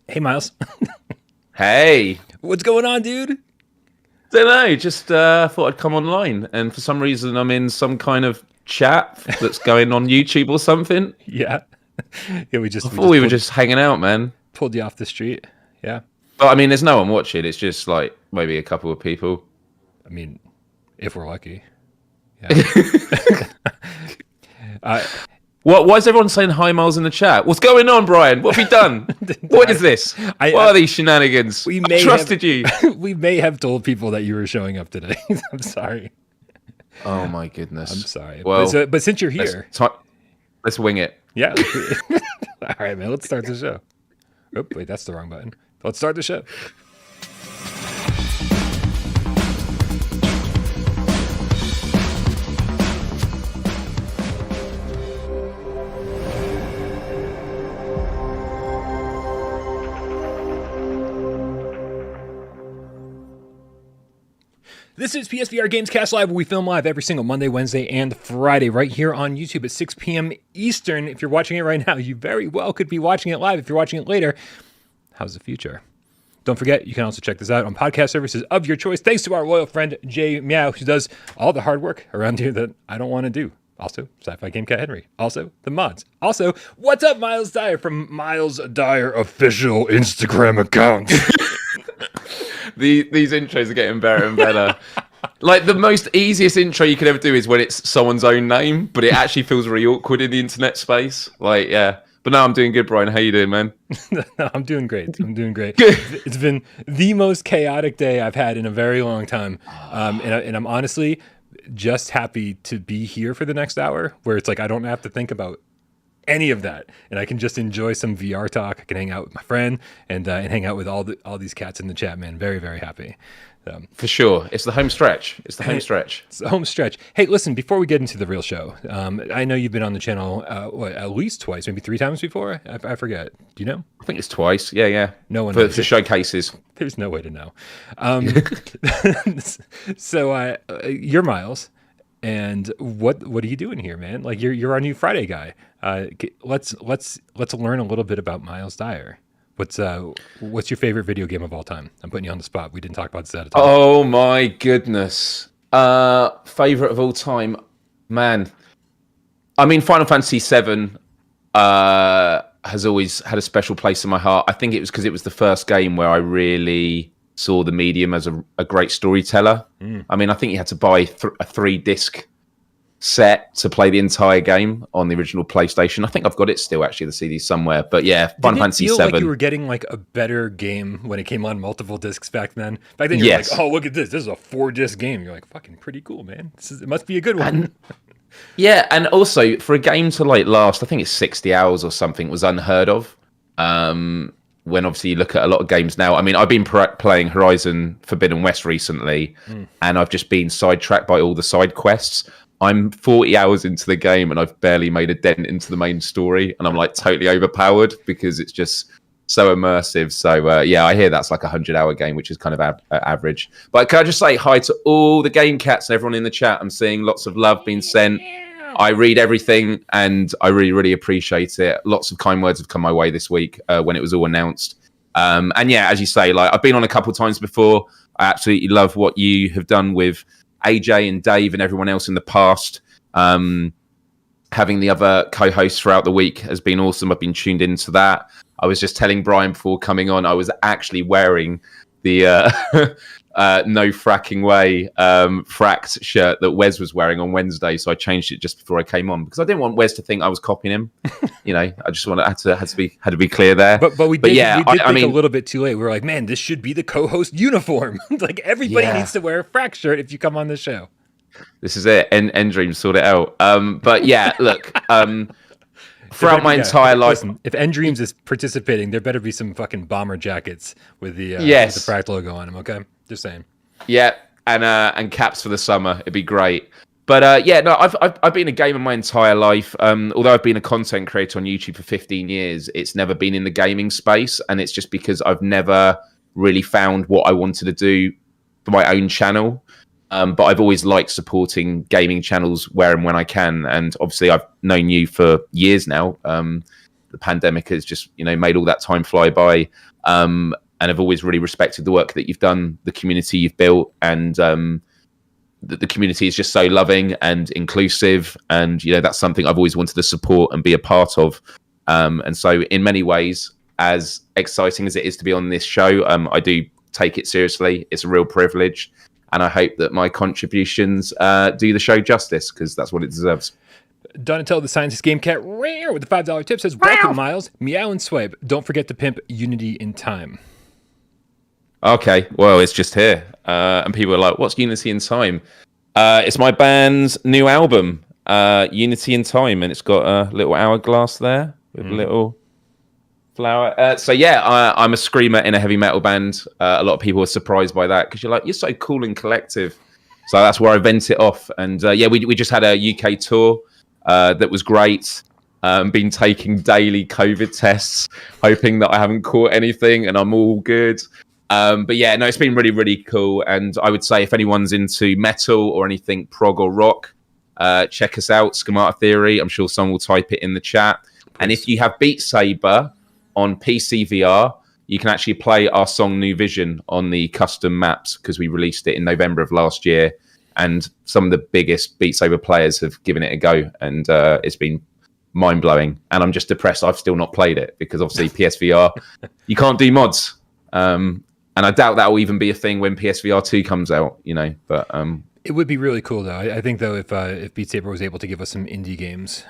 Hey, Myles. Hey, What's going on, dude? don't know. Just thought I'd come online, and for some reason, I'm in some kind of chat that's going on YouTube or something. Yeah. Yeah, we I just we thought just we were pulled just hanging out, man. pulled you off the street. Yeah. But I mean, there's no one watching. It's just like maybe a couple of people. I mean, if we're lucky. Yeah. Uh, What? Why is everyone saying hi, Miles, in the chat? What's going on, Brian? What have you done? What is this? I- What are these shenanigans? we I may trusted you. we may have told people that you were showing up today. I'm sorry. Oh my goodness. I'm sorry. Well, But since you're let's, here, let's wing it. yeah. All right, man. Let's start the show. Oh, wait, that's the wrong button. Let's start the show. This is PSVR Gamescast Live, where we film live every single Monday, Wednesday, and Friday right here on YouTube at 6 p.m. Eastern. If you're watching it right now, you very well could be watching it live. If you're watching it later, how's the future? Don't forget, you can also check this out on podcast services of your choice, thanks to our loyal friend, Jay Meow, who does all the hard work around here that I don't want to do. Also, Sci-Fi Gamecat Henry. Also, the mods. Also, what's up, Myles Dyer from Myles Dyer official Instagram account. These intros are getting better and better. Like the most easiest intro you could ever do is when it's someone's own name, but it actually feels really awkward in the internet space. Like, yeah. But no, I'm doing good, Brian. How you doing, man? No, I'm doing great. I'm doing great. Good. It's been the most chaotic day I've had in a very long time. And I'm honestly just happy to be here for the next hour, where it's like I don't have to think about any of that, and I can just enjoy some VR talk. I can hang out with my friend and hang out with all these cats in the chat, man. Very, very happy. For sure. It's the home stretch. It's the home stretch. It's the home stretch. Hey, listen, before we get into the real show, I know you've been on the channel at least twice, maybe 3 times before. I forget. Do you know? I think it's twice. Yeah. No one For knows. showcases. There's no way to know. So you're Myles, and what are you doing here, man? Like you're our new Friday guy. Let's learn a little bit about Myles Dyer. What's your favorite video game of all time? I'm putting you on the spot. We didn't talk about this at a time. Oh my goodness. Favorite of all time, man. I mean, Final Fantasy VII has always had a special place in my heart. I think it was because it was the first game where I really saw the medium as a great storyteller. I mean, I think you had to buy a 3-disc set to play the entire game on the original PlayStation. I think I've got it still, actually, the CD somewhere. But yeah, Final Fantasy Did it VII. feel like you were getting like a better game when it came on multiple discs back then? Back then, you're Yes. like, oh, look at this. This is a 4-disc game. You're like, fucking pretty cool, man. It must be a good one. Yeah, and also for a game to like last, I think it's 60 hours or something, was unheard of. When obviously you look at a lot of games now. I mean, I've been playing Horizon Forbidden West recently, and I've just been sidetracked by all the side quests. I'm 40 hours into the game, and I've barely made a dent into the main story, and I'm like totally overpowered because it's just so immersive. So yeah, I hear that's like a 100-hour game, which is kind of average. But can I just say hi to all the game cats and everyone in the chat? I'm seeing lots of love being sent. I read everything, and I really, really appreciate it. Lots of kind words have come my way this week when it was all announced. And yeah, as you say, like I've been on a couple of times before. I absolutely love what you have done with AJ and Dave and everyone else in the past. Having the other co-hosts throughout the week has been awesome. I've been tuned into that. I was just telling Brian before coming on, I was actually wearing the No Fracking Way fracked shirt that Wes was wearing on Wednesday. So I changed it just before I came on because I didn't want Wes to think I was copying him. You know, I just had to be clear there. But we did, yeah, we did I think mean, a little bit too late. We were like, man, this should be the co-host uniform. Like everybody Yeah. needs to wear a frack shirt if you come on the show. This is it. End Dream sort it out. But yeah, look. Throughout my entire life, Listen, if End Dreams is participating, there better be some fucking bomber jackets with the Yes. with the Fract logo on them. Okay, just saying. yeah, and caps for the summer. It'd be great. But yeah, no, I've been a gamer my entire life. Although I've been a content creator on YouTube for 15 years, it's never been in the gaming space, and it's just because I've never really found what I wanted to do for my own channel. But I've always liked supporting gaming channels where and when I can. And obviously, I've known you for years now. the pandemic has just made all that time fly by. And I've always really respected the work that you've done, the community you've built, and the community is just so loving and inclusive, and that's something I've always wanted to support and be a part of. And so in many ways, as exciting as it is to be on this show, I do take it seriously. It's a real privilege, and I hope that my contributions do the show justice, because that's what it deserves. Donatello the Scientist Gamecat rare with the $5 tip says, welcome, Myles. Meow and swipe. Don't forget to pimp Unity in Time. Okay, well, it's just here. And people are like, what's Unity in Time? It's my band's new album, Unity in Time, and it's got a little hourglass there with a little flower. So yeah, I'm a screamer in a heavy metal band. A lot of people are surprised by that, because you're so cool and collective. So that's where I vent it off. And yeah, we just had a UK tour that was great. Been taking daily COVID tests, hoping that I haven't caught anything and I'm all good. But yeah, no, it's been really, really cool. And I would say if anyone's into metal or anything prog or rock, check us out, Schemata Theory. I'm sure someone will type it in the chat. And if you have Beat Saber on PSVR, you can actually play our song New Vision on the custom maps, because we released it in November of last year. And some of the biggest Beat Saber players have given it a go. And it's been mind-blowing. And I'm just depressed I've still not played it, because obviously PSVR, you can't do mods. And I doubt that will even be a thing when PSVR 2 comes out, but it would be really cool, though. I think, though, if Beat Saber was able to give us some indie bands,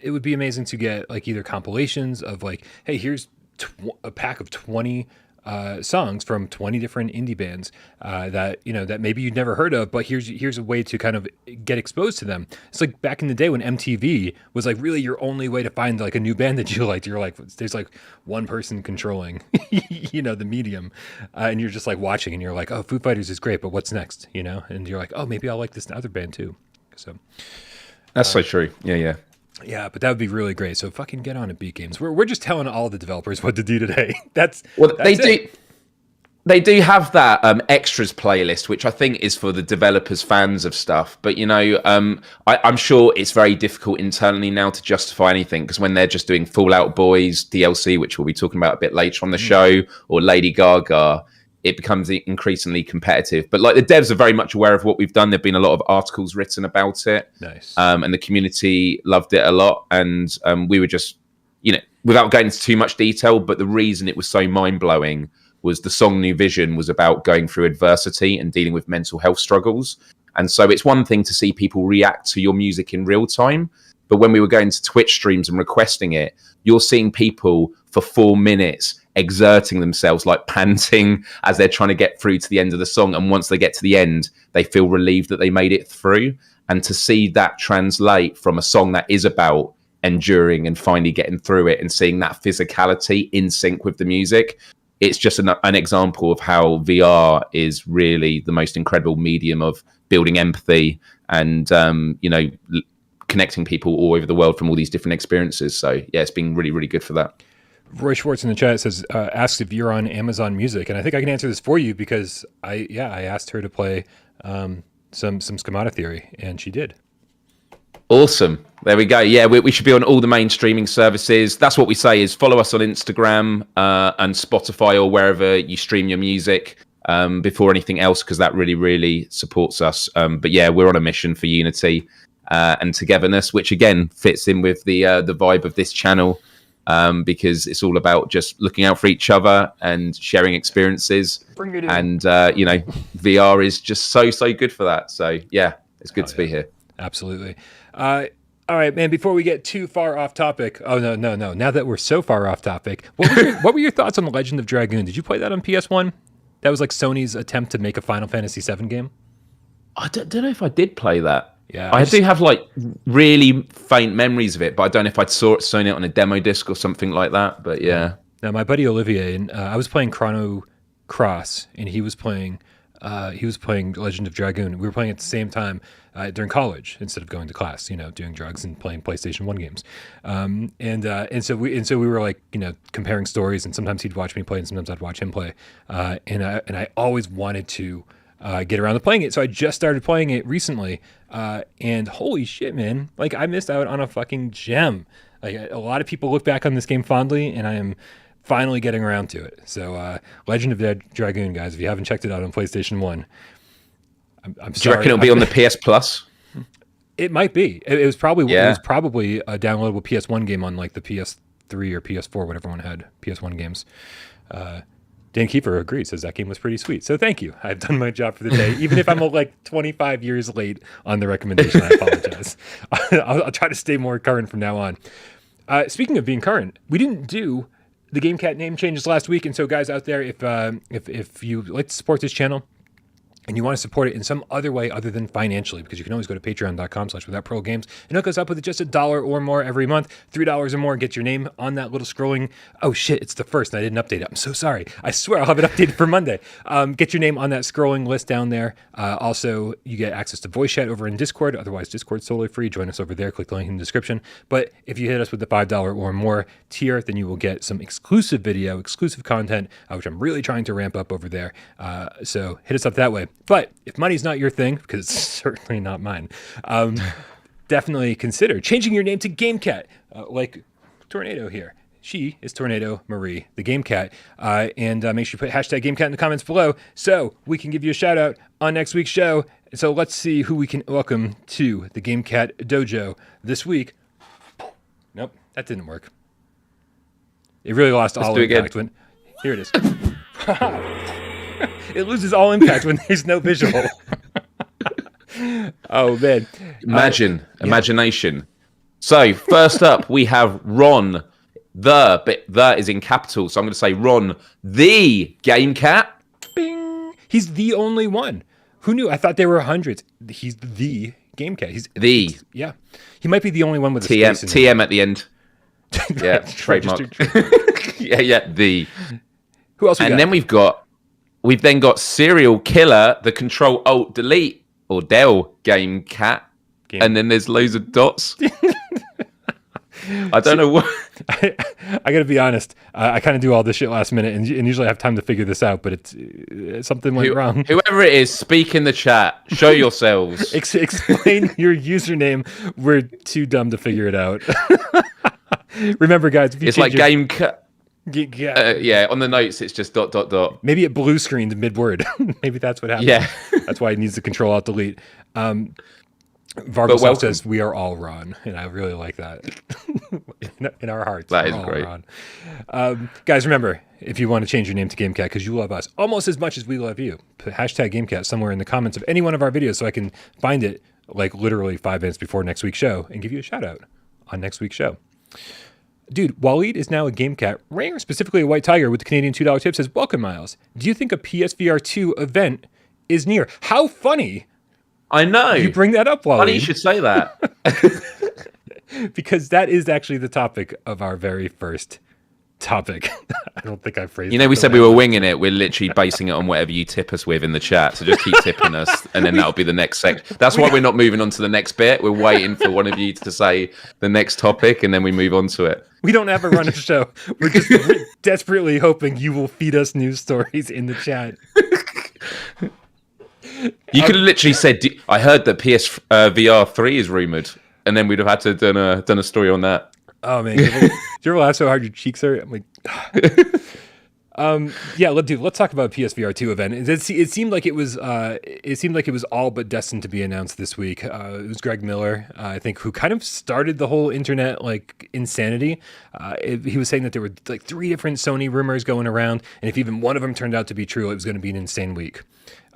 it would be amazing to get either compilations of hey, here's a pack of 20 songs from 20 different indie bands that maybe you'd never heard of, but here's a way to kind of get exposed to them. It's like back in the day when MTV was really your only way to find a new band that you liked. You're there's one person controlling the medium, and you're just watching, and you're oh, Foo Fighters is great, but what's next? And you're oh, maybe I'll like this other band too. So that's so true. Yeah. Yeah, but that would be really great. So fucking get on it, Beat Games. We're just telling all the developers what to do today. That's it. They do have that extras playlist, which I think is for the developers, fans of stuff. But I'm sure it's very difficult internally now to justify anything, because when they're just doing Fall Out Boys DLC, which we'll be talking about a bit later on the show, or Lady Gaga, it becomes increasingly competitive. But the devs are very much aware of what we've done. There've been a lot of articles written about it. Nice. And the community loved it a lot. And we were just, without going into too much detail, but the reason it was so mind-blowing was the song New Vision was about going through adversity and dealing with mental health struggles. And so it's one thing to see people react to your music in real time, but when we were going to Twitch streams and requesting it, you're seeing people for 4 minutes exerting themselves, panting as they're trying to get through to the end of the song. And once they get to the end, they feel relieved that they made it through. And to see that translate from a song that is about enduring and finally getting through it, and seeing that physicality in sync with the music, it's just an example of how VR is really the most incredible medium of building empathy and, connecting people all over the world from all these different experiences. So yeah, it's been really, really good for that. Roy Schwartz in the chat says, asks if you're on Amazon Music. And I think I can answer this for you, because I asked her to play some Schemata Theory, and she did. Awesome. There we go. Yeah, we should be on all the main streaming services. That's what we say, is follow us on Instagram and Spotify, or wherever you stream your music before anything else, because that really, really supports us. But yeah, we're on a mission for unity and togetherness, which again fits in with the vibe of this channel, because it's all about just looking out for each other and sharing experiences. Bring it in. And, VR is just so good for that. So yeah, it's good to be here. Absolutely. All right, man, before we get too far off topic. Oh, no. Now that we're so far off topic, what were your thoughts on The Legend of Dragoon? Did you play that on PS1? That was Sony's attempt to make a Final Fantasy VII game. I don't know if I did play that. Yeah, I do have really faint memories of it, but I don't know if I'd seen it on a demo disc or something like that. But yeah. Now, my buddy Olivier, and I was playing Chrono Cross, and he was playing Legend of Dragoon. We were playing at the same time during college, instead of going to class, doing drugs and playing PlayStation 1 games. And so we were comparing stories, and sometimes he'd watch me play and sometimes I'd watch him play. And I always wanted to get around to playing it. So I just started playing it recently, and holy shit, man! Like I missed out on a fucking gem. Like a lot of people look back on this game fondly, and I am finally getting around to it. So Legend of the Dragoon, guys, if you haven't checked it out on PlayStation 1, I'm sorry. Do you reckon it'll be on the PS Plus? It might be. It was probably a downloadable PS1 game on like the PS3 or PS4, whatever one had PS1 games. Dan Kiefer agrees, says that game was pretty sweet. So thank you. I've done my job for the day. Even if I'm like 25 years late on the recommendation, I apologize. I'll try to stay more current from now on. Speaking of being current, we didn't do the Gamecat name changes last week. And so guys out there, if you like to support this channel, and you want to support it in some other way other than financially, because you can always go to patreon.com/withoutprogames, and hook us up with just $1 or more every month. $3 or more, get your name on that little scrolling. Oh shit, it's the first, and I didn't update it. I'm so sorry. I swear I'll have it updated for Monday. Get your name on that scrolling list down there. Also, you get access to voice chat over in Discord. Otherwise, Discord's totally free. Join us over there. Click the link in the description. But if you hit us with the $5 or more tier, then you will get some exclusive video, exclusive content, which I'm really trying to ramp up over there. So hit us up that way. But if money's not your thing, because it's certainly not mine, definitely consider changing your name to Gamecat, like Tornado here. She is Tornado Marie, the Gamecat. And make sure you put hashtag Gamecat in the comments below so we can give you a shout out on next week's show. So let's see who we can welcome to the Gamecat Dojo this week. Nope, that didn't work. It really lost all impact when... Here it is. It loses all impact when there's no visual. Oh, man. Imagination. So, first up, we have Ron, the is in capital. So I'm going to say Ron, the Gamecat. Bing. He's the only one. Who knew? I thought there were hundreds. He's the Gamecat. Yeah. He might be the only one with a space in TM at the end. Yeah, trademark. yeah, the. Who else we got? And then we've then got Serial Killer, the Control Alt Delete or Dell Gamecat, and then there's loads of dots. I don't know what. I got to be honest. I kind of do all this shit last minute, and usually I have time to figure this out. But something went wrong. Whoever it is, speak in the chat. Show yourselves. Explain your username. We're too dumb to figure it out. Remember, guys, if you it's like Gamecat. Yeah, on the notes it's just ... Maybe it blue screened mid-word. Maybe that's what happened. Yeah. That's why it needs to Control Alt Delete. Vargas says we are all Ron, and I really like that. in our hearts, that is great. Ron. Guys, remember, if you want to change your name to Gamecat because you love us almost as much as we love you, put hashtag Gamecat somewhere in the comments of any one of our videos so I can find it like literally 5 minutes before next week's show and give you a shout out on next week's show. Dude, Waleed is now a Gamecat. Rare, specifically a White Tiger with the Canadian $2 tip, says, welcome, Myles. Do you think a PSVR 2 event is near? How funny. I know. You bring that up, Waleed. Funny you should say that. Because that is actually the topic of our very first topic. I don't think I phrased it. We said we were winging it. We're literally basing it on whatever you tip us with in the chat. So just keep tipping us, and then that'll be the next section. That's why we're not moving on to the next bit. We're waiting for one of you to say the next topic, and then we move on to it. We don't have a run of show. We're just desperately hoping you will feed us news stories in the chat. You could have literally said, I heard that PSVR 3 is rumored, and then we'd have had to done a story on that. Oh man, do you ever laugh so hard your cheeks hurt? I'm like, yeah, let's talk about PSVR 2 event. It seemed like it was all but destined to be announced this week. It was Greg Miller, I think, who kind of started the whole internet like insanity. He was saying that there were like 3 different Sony rumors going around, and if even one of them turned out to be true, it was going to be an insane week.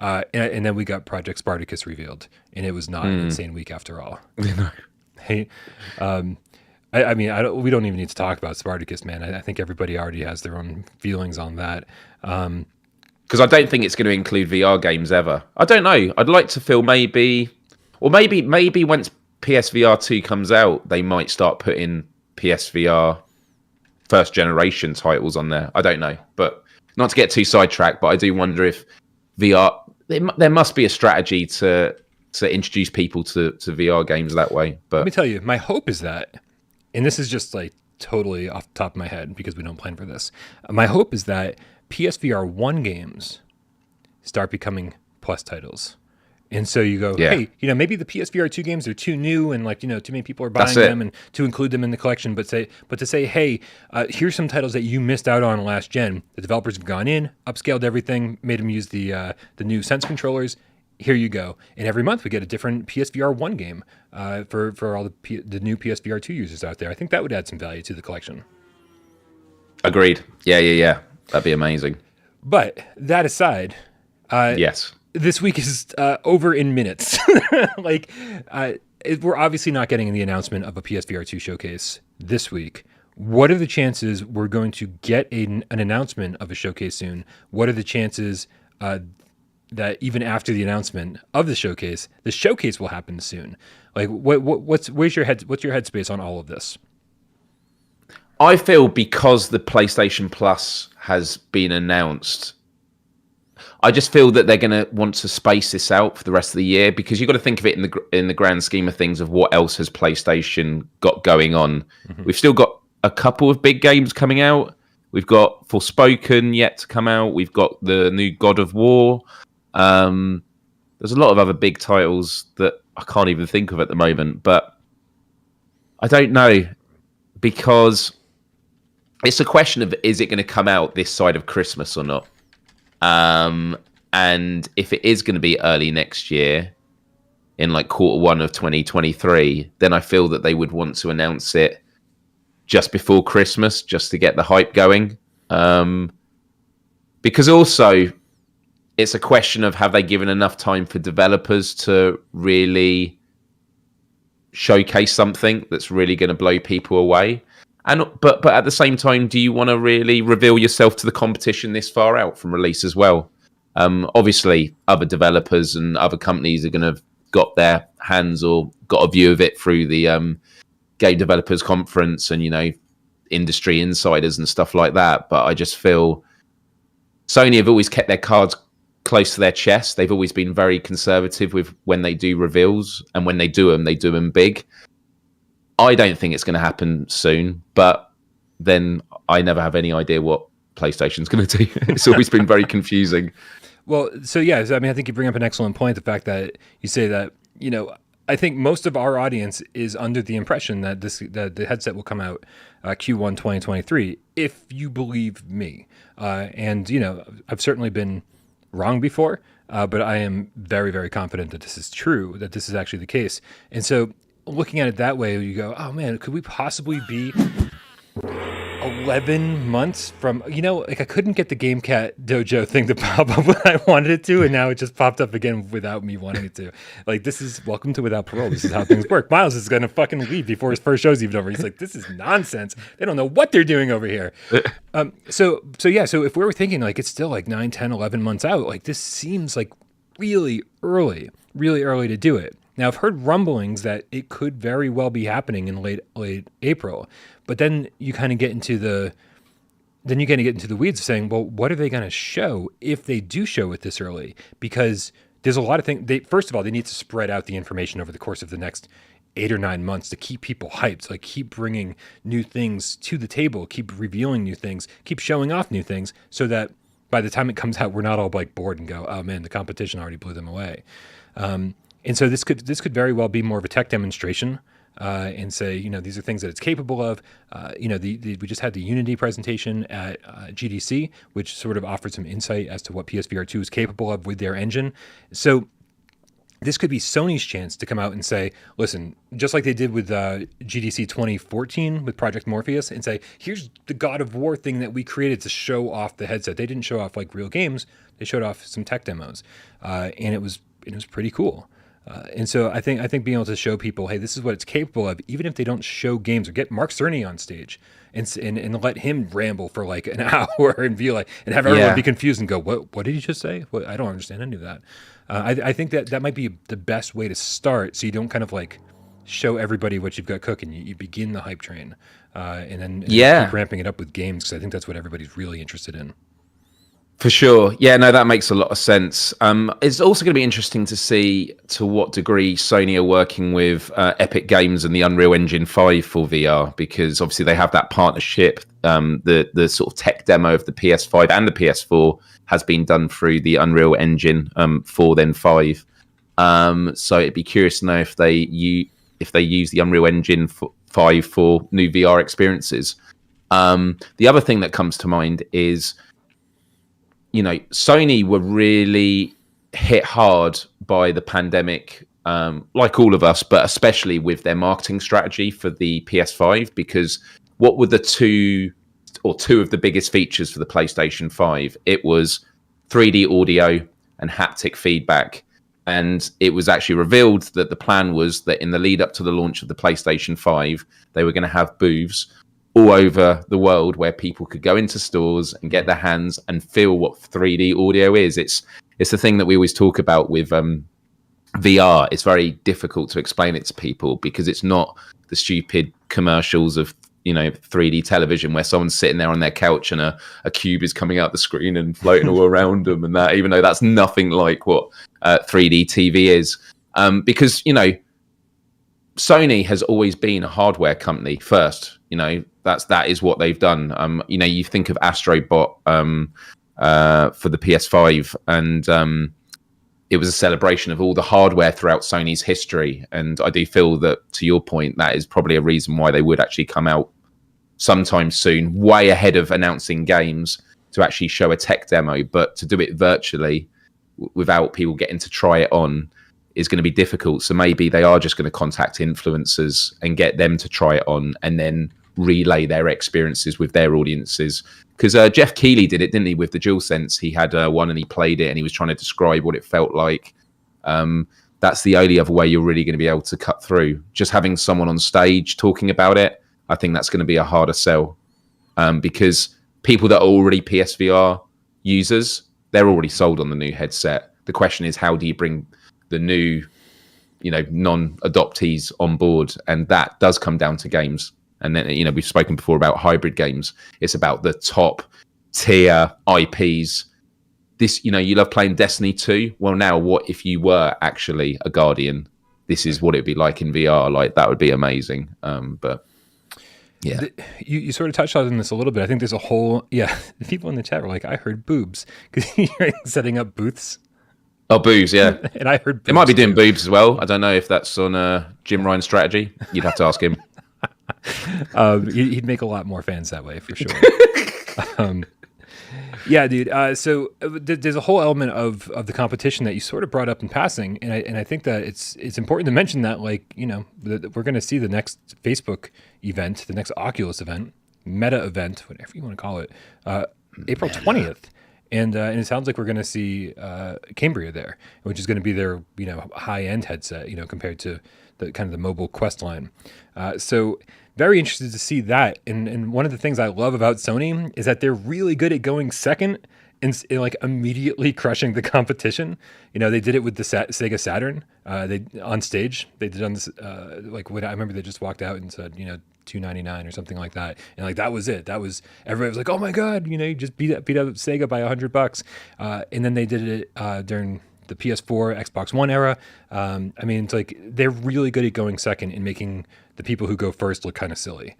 And then we got Project Spartacus revealed, and it was not an insane week after all. Hey, we don't even need to talk about Spartacus, man. I think everybody already has their own feelings on that. Because I don't think it's going to include VR games ever. I don't know. I'd like to feel maybe once PSVR 2 comes out, they might start putting PSVR first generation titles on there. I don't know, but not to get too sidetracked, but I do wonder if VR, there must be a strategy to introduce people to VR games that way. But let me tell you, my hope is that, and this is just like totally off the top of my head because we don't plan for this. My hope is that PSVR 1 games start becoming Plus titles. And so you go, Yeah. hey, maybe the PSVR 2 games are too new and too many people are buying That's it. them and to include them in the collection. But to say, hey, here's some titles that you missed out on last gen. The developers have gone in, upscaled everything, made them use the new Sense controllers. Here you go. And every month we get a different PSVR 1 game for all the new PSVR 2 users out there. I think that would add some value to the collection. Agreed. Yeah. That'd be amazing. But that aside, Yes. this week is over in minutes. We're obviously not getting the announcement of a PSVR 2 showcase this week. What are the chances we're going to get an announcement of a showcase soon? What are the chances that even after the announcement of the showcase will happen soon? What's your headspace on all of this? I feel because the PlayStation Plus has been announced, I just feel that they're going to want to space this out for the rest of the year, because you've got to think of it in the grand scheme of things of what else has PlayStation got going on. Mm-hmm. We've still got a couple of big games coming out. We've got Forspoken yet to come out. We've got the new God of War. There's a lot of other big titles that I can't even think of at the moment, but I don't know, because it's a question of, is it going to come out this side of Christmas or not? And if it is going to be early next year, in Q1 of 2023, then I feel that they would want to announce it just before Christmas, just to get the hype going. Because also, it's a question of, have they given enough time for developers to really showcase something that's really going to blow people away? But at the same time, do you want to really reveal yourself to the competition this far out from release as well? Obviously, other developers and other companies are going to have got their hands or got a view of it through the Game Developers Conference and, industry insiders and stuff like that. But I just feel Sony have always kept their cards close to their chest. They've always been very conservative with when they do reveals, and when they do them big. I don't think it's going to happen soon, but then I never have any idea what PlayStation's going to do. It's always been very confusing. Well, so yeah, I think you bring up an excellent point. The fact that you say that, I think most of our audience is under the impression that that the headset will come out Q1 2023, if you believe me. And I've certainly been wrong before, but I am very, very confident that this is true, that this is actually the case. And so, looking at it that way, you go, oh man, could we possibly be 11 months from, I couldn't get the Gamecat dojo thing to pop up when I wanted it to, and now it just popped up again without me wanting it to. This is welcome to Without Parole. This is how things work. Myles is going to fucking leave before his first show's even over. He's like, this is nonsense. They don't know what they're doing over here. So if we were thinking it's still 9, 10, 11 months out, this seems really early to do it. Now, I've heard rumblings that it could very well be happening in late April, but then you kind of get into the weeds of saying, well, what are they going to show if they do show it this early? Because there's a lot of things. First of all, they need to spread out the information over the course of the next 8 or 9 months to keep people hyped, keep bringing new things to the table, keep revealing new things, keep showing off new things, so that by the time it comes out, we're not all bored and go, oh man, the competition already blew them away. And so this could very well be more of a tech demonstration, and say, these are things that it's capable of. We just had the Unity presentation at GDC, which sort of offered some insight as to what PSVR 2 is capable of with their engine. So this could be Sony's chance to come out and say, listen, just like they did with GDC 2014 with Project Morpheus, and say, here's the God of War thing that we created to show off the headset. They didn't show off real games. They showed off some tech demos, and it was pretty cool. And so I think being able to show people, hey, this is what it's capable of, even if they don't show games, or get Mark Cerny on stage and let him ramble for an hour and be and have everyone be confused and go, what did he just say? I don't understand any of that. I think that might be the best way to start, so you don't kind of show everybody what you've got cooking. You begin the hype train, and then keep ramping it up with games, because I think that's what everybody's really interested in. For sure. Yeah, no, that makes a lot of sense. It's also going to be interesting to see to what degree Sony are working with Epic Games and the Unreal Engine 5 for VR, because obviously they have that partnership. The sort of tech demo of the PS5 and the PS4 has been done through the Unreal Engine 4, then 5. So it'd be curious to know if they use the Unreal Engine 5 for new VR experiences. The other thing that comes to mind is, Sony were really hit hard by the pandemic, like all of us, but especially with their marketing strategy for the PS5, because what were the two of the biggest features for the PlayStation 5? It was 3D audio and haptic feedback. And it was actually revealed that the plan was that in the lead up to the launch of the PlayStation 5, they were going to have booths all over the world where people could go into stores and get their hands and feel what 3D audio is. It's the thing that we always talk about with VR. It's very difficult to explain it to people because it's not the stupid commercials of 3D television where someone's sitting there on their couch and a cube is coming out the screen and floating all around them, and that, even though that's nothing like what 3D TV is, because Sony has always been a hardware company first. That is what they've done. You think of Astro Bot for the PS5, and it was a celebration of all the hardware throughout Sony's history. And I do feel that, to your point, that is probably a reason why they would actually come out sometime soon, way ahead of announcing games, to actually show a tech demo. But to do it virtually without people getting to try it on is going to be difficult. So maybe they are just going to contact influencers and get them to try it on and then relay their experiences with their audiences. Because Jeff Keighley did it, didn't he, with the DualSense? He had one and he played it and he was trying to describe what it felt like. That's the only other way you're really going to be able to cut through. Just having someone on stage talking about it, I think that's going to be a harder sell, because people that are already PSVR users, they're already sold on the new headset. The question is, how do you bring the new, non-adoptees on board? And that does come down to games. And then, we've spoken before about hybrid games. It's about the top tier IPs. This, you love playing Destiny 2. Well, now what if you were actually a Guardian? This is what it'd be like in VR. Like, that would be amazing. But yeah, you sort of touched on this a little bit. I think there's a whole, people in the chat were like, I heard boobs, because you're setting up booths. Oh, boobs, yeah. And I heard boobs. It might be doing boobs as well. I don't know if that's on Jim Ryan's strategy. You'd have to ask him. He'd make a lot more fans that way, for sure. Yeah, dude. So there's a whole element of the competition that you sort of brought up in passing, and I think that it's important to mention that, that we're going to see the next Facebook event, the next Oculus event, Meta event, whatever you want to call it, April 20th. And it sounds like we're going to see Cambria there, which is going to be their high-end headset, compared to the kind of the mobile Quest line. So very interested to see that. And one of the things I love about Sony is that they're really good at going second and immediately crushing the competition. They did it with the Sega Saturn. They on stage. They did on this when I remember they just walked out and said $299 or something like that, and that was it. That was, everybody was like, oh my god, you just beat up Sega by $100. And then they did it during the PS4, Xbox One era. It's like they're really good at going second and making the people who go first look kind of silly.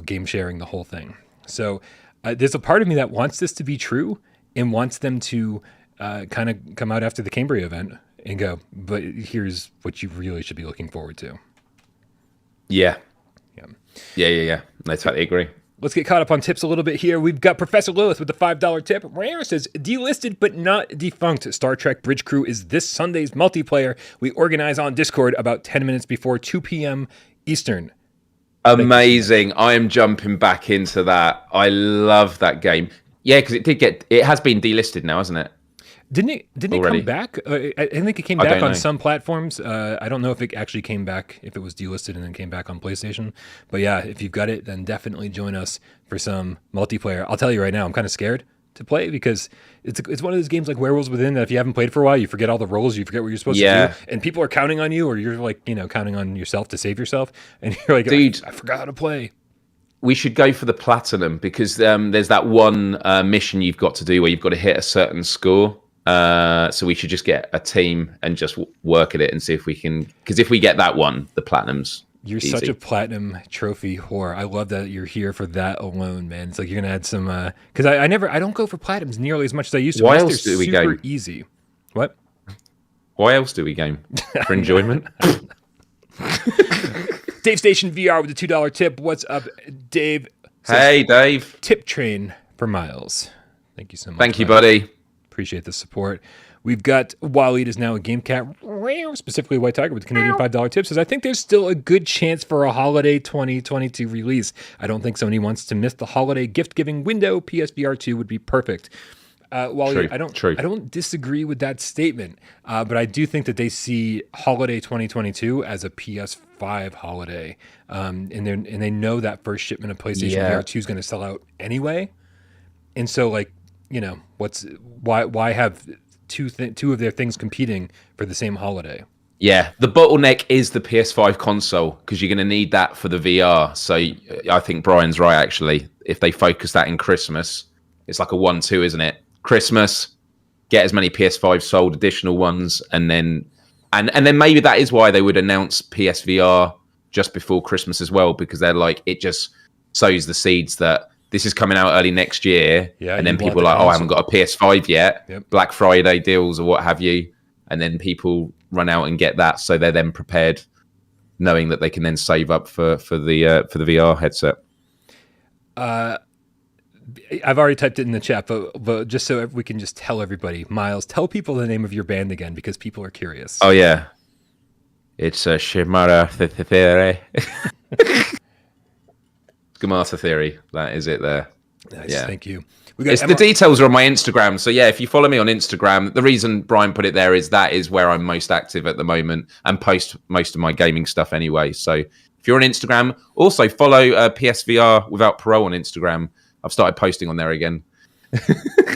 Game sharing the whole thing. So there's a part of me that wants this to be true and wants them to kind of come out after the Cambria event and go, but here's what you really should be looking forward to. Yeah. I totally agree. Let's get caught up on tips a little bit here. We've got Professor Lilith with the $5 tip. Rare says, delisted but not defunct. Star Trek Bridge Crew is this Sunday's multiplayer. We organize on Discord about 10 minutes before 2 p.m. Eastern. Amazing. I am jumping back into that. I love that game. Yeah, because it has been delisted now, hasn't it? Didn't it come back? I think it came back on some platforms. I don't know if it actually came back, if it was delisted and then came back on PlayStation. But yeah, if you've got it, then definitely join us for some multiplayer. I'll tell you right now, I'm kind of scared to play because it's one of those games like Werewolves Within that if you haven't played for a while, you forget all the roles, you forget what you're supposed to do, and people are counting on you, or you're counting on yourself to save yourself, and you're like, dude, I forgot how to play. we should go for the platinum because there's that one mission you've got to do where you've got to hit a certain score. So we should just get a team and just work at it and see if we can. Because if we get that one, the platinum's You're easy. such a platinum trophy whore. I love that you're here for that alone, man. It's like you're gonna add some. Because I don't go for platinums nearly as much as I used to. Why Unless else they're do we super go? easy. What? Why else do we game? For enjoyment? Dave Station VR with the $2 tip. What's up, Dave? Hey, Dave. Tip train for Myles. Thank you so much. Thank you, Myles. buddy. Appreciate the support. We've got Waleed is now a Gamecat, specifically White Tiger with the Canadian $5 tip. Says, I think there's still a good chance for a holiday 2022 release. I don't think Sony wants to miss the holiday gift-giving window. PSVR 2 would be perfect. Waleed, I don't disagree with that statement, but I do think that they see holiday 2022 as a PS5 holiday, and they know that first shipment of PlayStation VR 2 is going to sell out anyway. And so, like, you know, why have two of their things competing for the same holiday? Yeah, the bottleneck is the PS5 console because you're going to need that for the VR. So I think Brian's right, actually. If they focus that in Christmas, it's like a 1-2, isn't it? Christmas, get as many PS5 sold, additional ones, and then maybe that is why they would announce PSVR just before Christmas as well, because they're like, it just sows the seeds that this is coming out early next year, and then people are like, oh, I haven't got a PS5 yet. Yep. Black Friday deals or what have you, and then people run out and get that, so they're then prepared, knowing that they can then save up for the VR headset. I've already typed it in the chat, but just so we can just tell everybody, Myles, tell people the name of your band again because people are curious. Oh yeah, it's Schemata Theory. Schemata Theory. That is it there. Nice, yeah. Thank you. The details are on my Instagram. So yeah, if you follow me on Instagram, the reason Brian put it there is that is where I'm most active at the moment and post most of my gaming stuff anyway. So if you're on Instagram, also follow PSVR without Parole on Instagram. I've started posting on there again.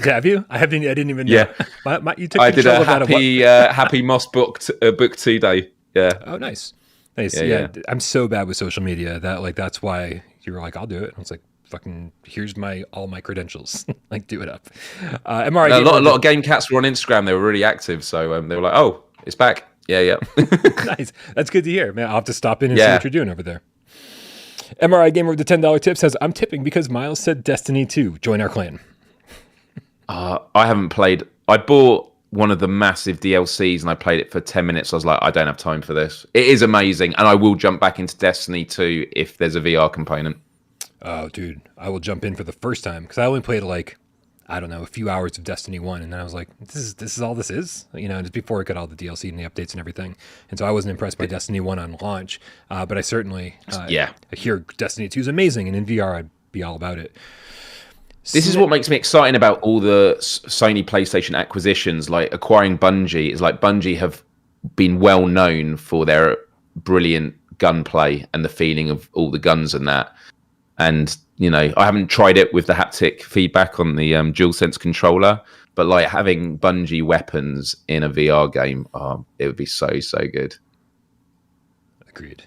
Have you? I didn't even know. Yeah. You took I did a happy Moss book 2 day. Yeah. Oh, nice. Yeah. I'm so bad with social media that's why you were like, I'll do it. I was like, fucking, here's all my credentials. Like, do it up. MRI. A lot of Gamecats were on Instagram. They were really active. So they were like, oh, it's back. Yeah. Nice. That's good to hear, man. I'll have to stop in and see what you're doing over there. MRI Gamer with the $10 tip says, I'm tipping because Myles said Destiny 2. Join our clan. I haven't played. I bought one of the massive DLCs and I played it for 10 minutes. I was like, I don't have time for this. It is amazing. And I will jump back into Destiny 2 if there's a VR component. Oh, dude. I will jump in for the first time because I only played a few hours of Destiny 1, and then I was like, this is all this is? You know, just before it got all the DLC and the updates and everything. And so I wasn't impressed by Destiny 1 on launch, but I certainly I hear Destiny 2 is amazing, and in VR I'd be all about it. This is what makes me excited about all the Sony PlayStation acquisitions, like acquiring Bungie. Is like Bungie have been well known for their brilliant gunplay and the feeling of all the guns and that. And, you know, I haven't tried it with the haptic feedback on the DualSense controller, but like having Bungie weapons in a VR game, it would be so good. Agreed.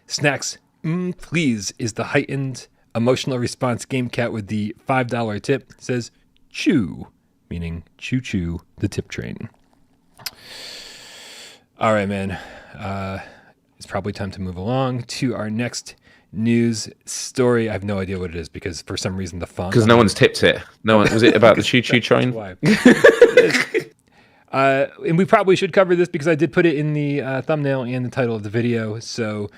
Snacks, please, is the heightened emotional response Gamecat with the $5 tip. Says, chew, meaning choo-choo, the tip train. All right, man. It's probably time to move along to our next news story. I have no idea what it is because for some reason the font. Because no one's tipped it. No one was it about the choo-choo train? Why? And we probably should cover this because I did put it in the thumbnail and the title of the video. So,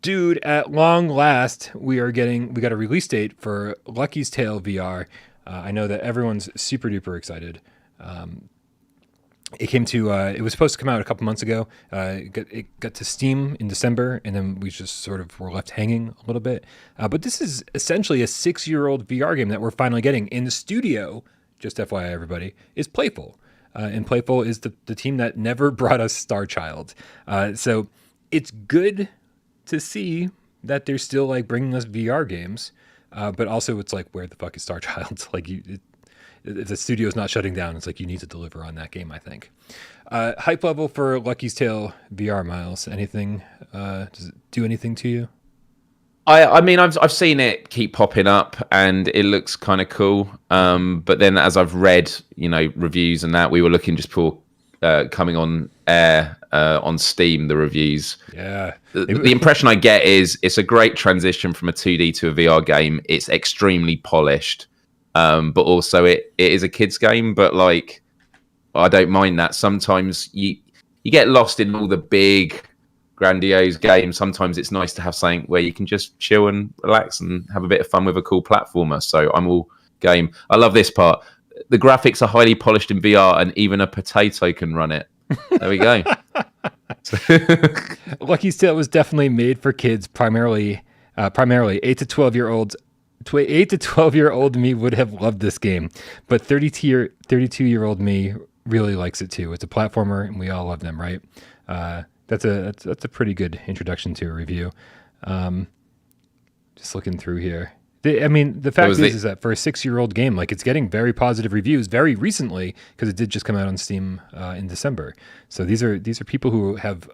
dude, at long last, we got a release date for Lucky's Tale VR. I know that everyone's super duper excited. It was supposed to come out a couple months ago. It got to Steam in December, and then we just sort of were left hanging a little bit. But this is essentially a 6-year-old VR game that we're finally getting. In the studio, just FYI everybody, is Playful. And Playful is the team that never brought us Star Child. So it's good to see that they're still like bringing us VR games. But also it's like, where the fuck is Star Child? Like if the studio's not shutting down, it's like you need to deliver on that game, I think. Hype level for Lucky's Tale VR, Myles. Anything? Does it do anything to you? I mean, I've seen it keep popping up, and it looks kind of cool. But then, as I've read, reviews and that, we were looking just for coming on air on Steam. The reviews, Yeah. the impression I get is it's a great transition from a 2D to a VR game. It's extremely polished, but also it is a kids game. But like, I don't mind that. Sometimes you get lost in all the big, grandiose games. Sometimes it's nice to have something where you can just chill and relax and have a bit of fun with a cool platformer. So I'm all game. I love this part. The graphics are highly polished in VR, and even a potato can run it. There we go. Lucky's Tale was definitely made for kids, primarily 8 to 12-year-olds. 8 to 12-year-old me would have loved this game, but 32-year-old me really likes it too. It's a platformer, and we all love them, right? That's a pretty good introduction to a review. Just looking through here. The fact is that for a 6-year-old game, like, it's getting very positive reviews very recently, because it did just come out on Steam in December. So these are people who have,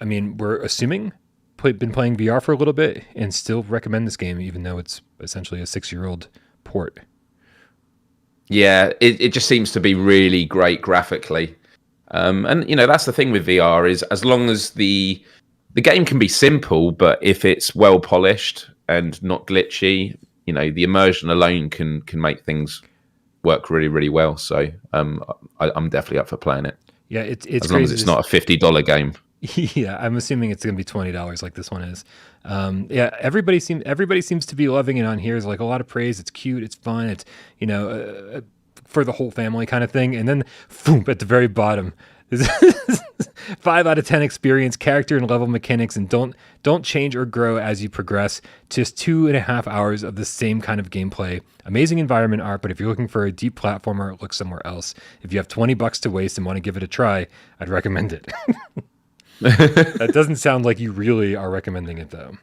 we're assuming been playing VR for a little bit and still recommend this game, even though it's essentially a 6-year-old port. Yeah, it just seems to be really great graphically. And that's the thing with VR, is as long as the game can be simple, but if it's well polished and not glitchy, the immersion alone can make things work really, really well. So I'm definitely up for playing it. Yeah, it's as long as it's not a $50 game. Yeah, I'm assuming it's going to be $20 like this one is. Yeah, everybody seems to be loving it on here. There's like a lot of praise. It's cute. It's fun. It's for the whole family kind of thing. And then, boom, at the very bottom, 5 out of 10 experience, character and level mechanics, and don't change or grow as you progress. Just 2.5 hours of the same kind of gameplay. Amazing environment art, but if you're looking for a deep platformer, look somewhere else. If you have $20 to waste and want to give it a try, I'd recommend it. That doesn't sound like you really are recommending it, though.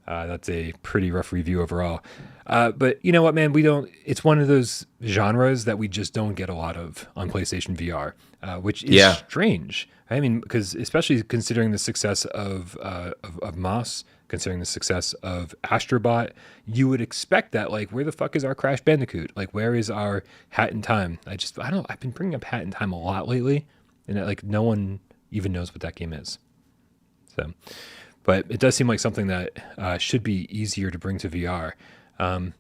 That's a pretty rough review overall. But you know what, man? It's one of those genres that we just don't get a lot of on PlayStation VR, which is strange. Because especially considering the success of Moss, considering the success of Astrobot, you would expect that, like, where the fuck is our Crash Bandicoot? Like, where is our Hat in Time? I've been bringing up Hat in Time a lot lately, and like no one even knows what that game is. So, but it does seem like something that should be easier to bring to VR. I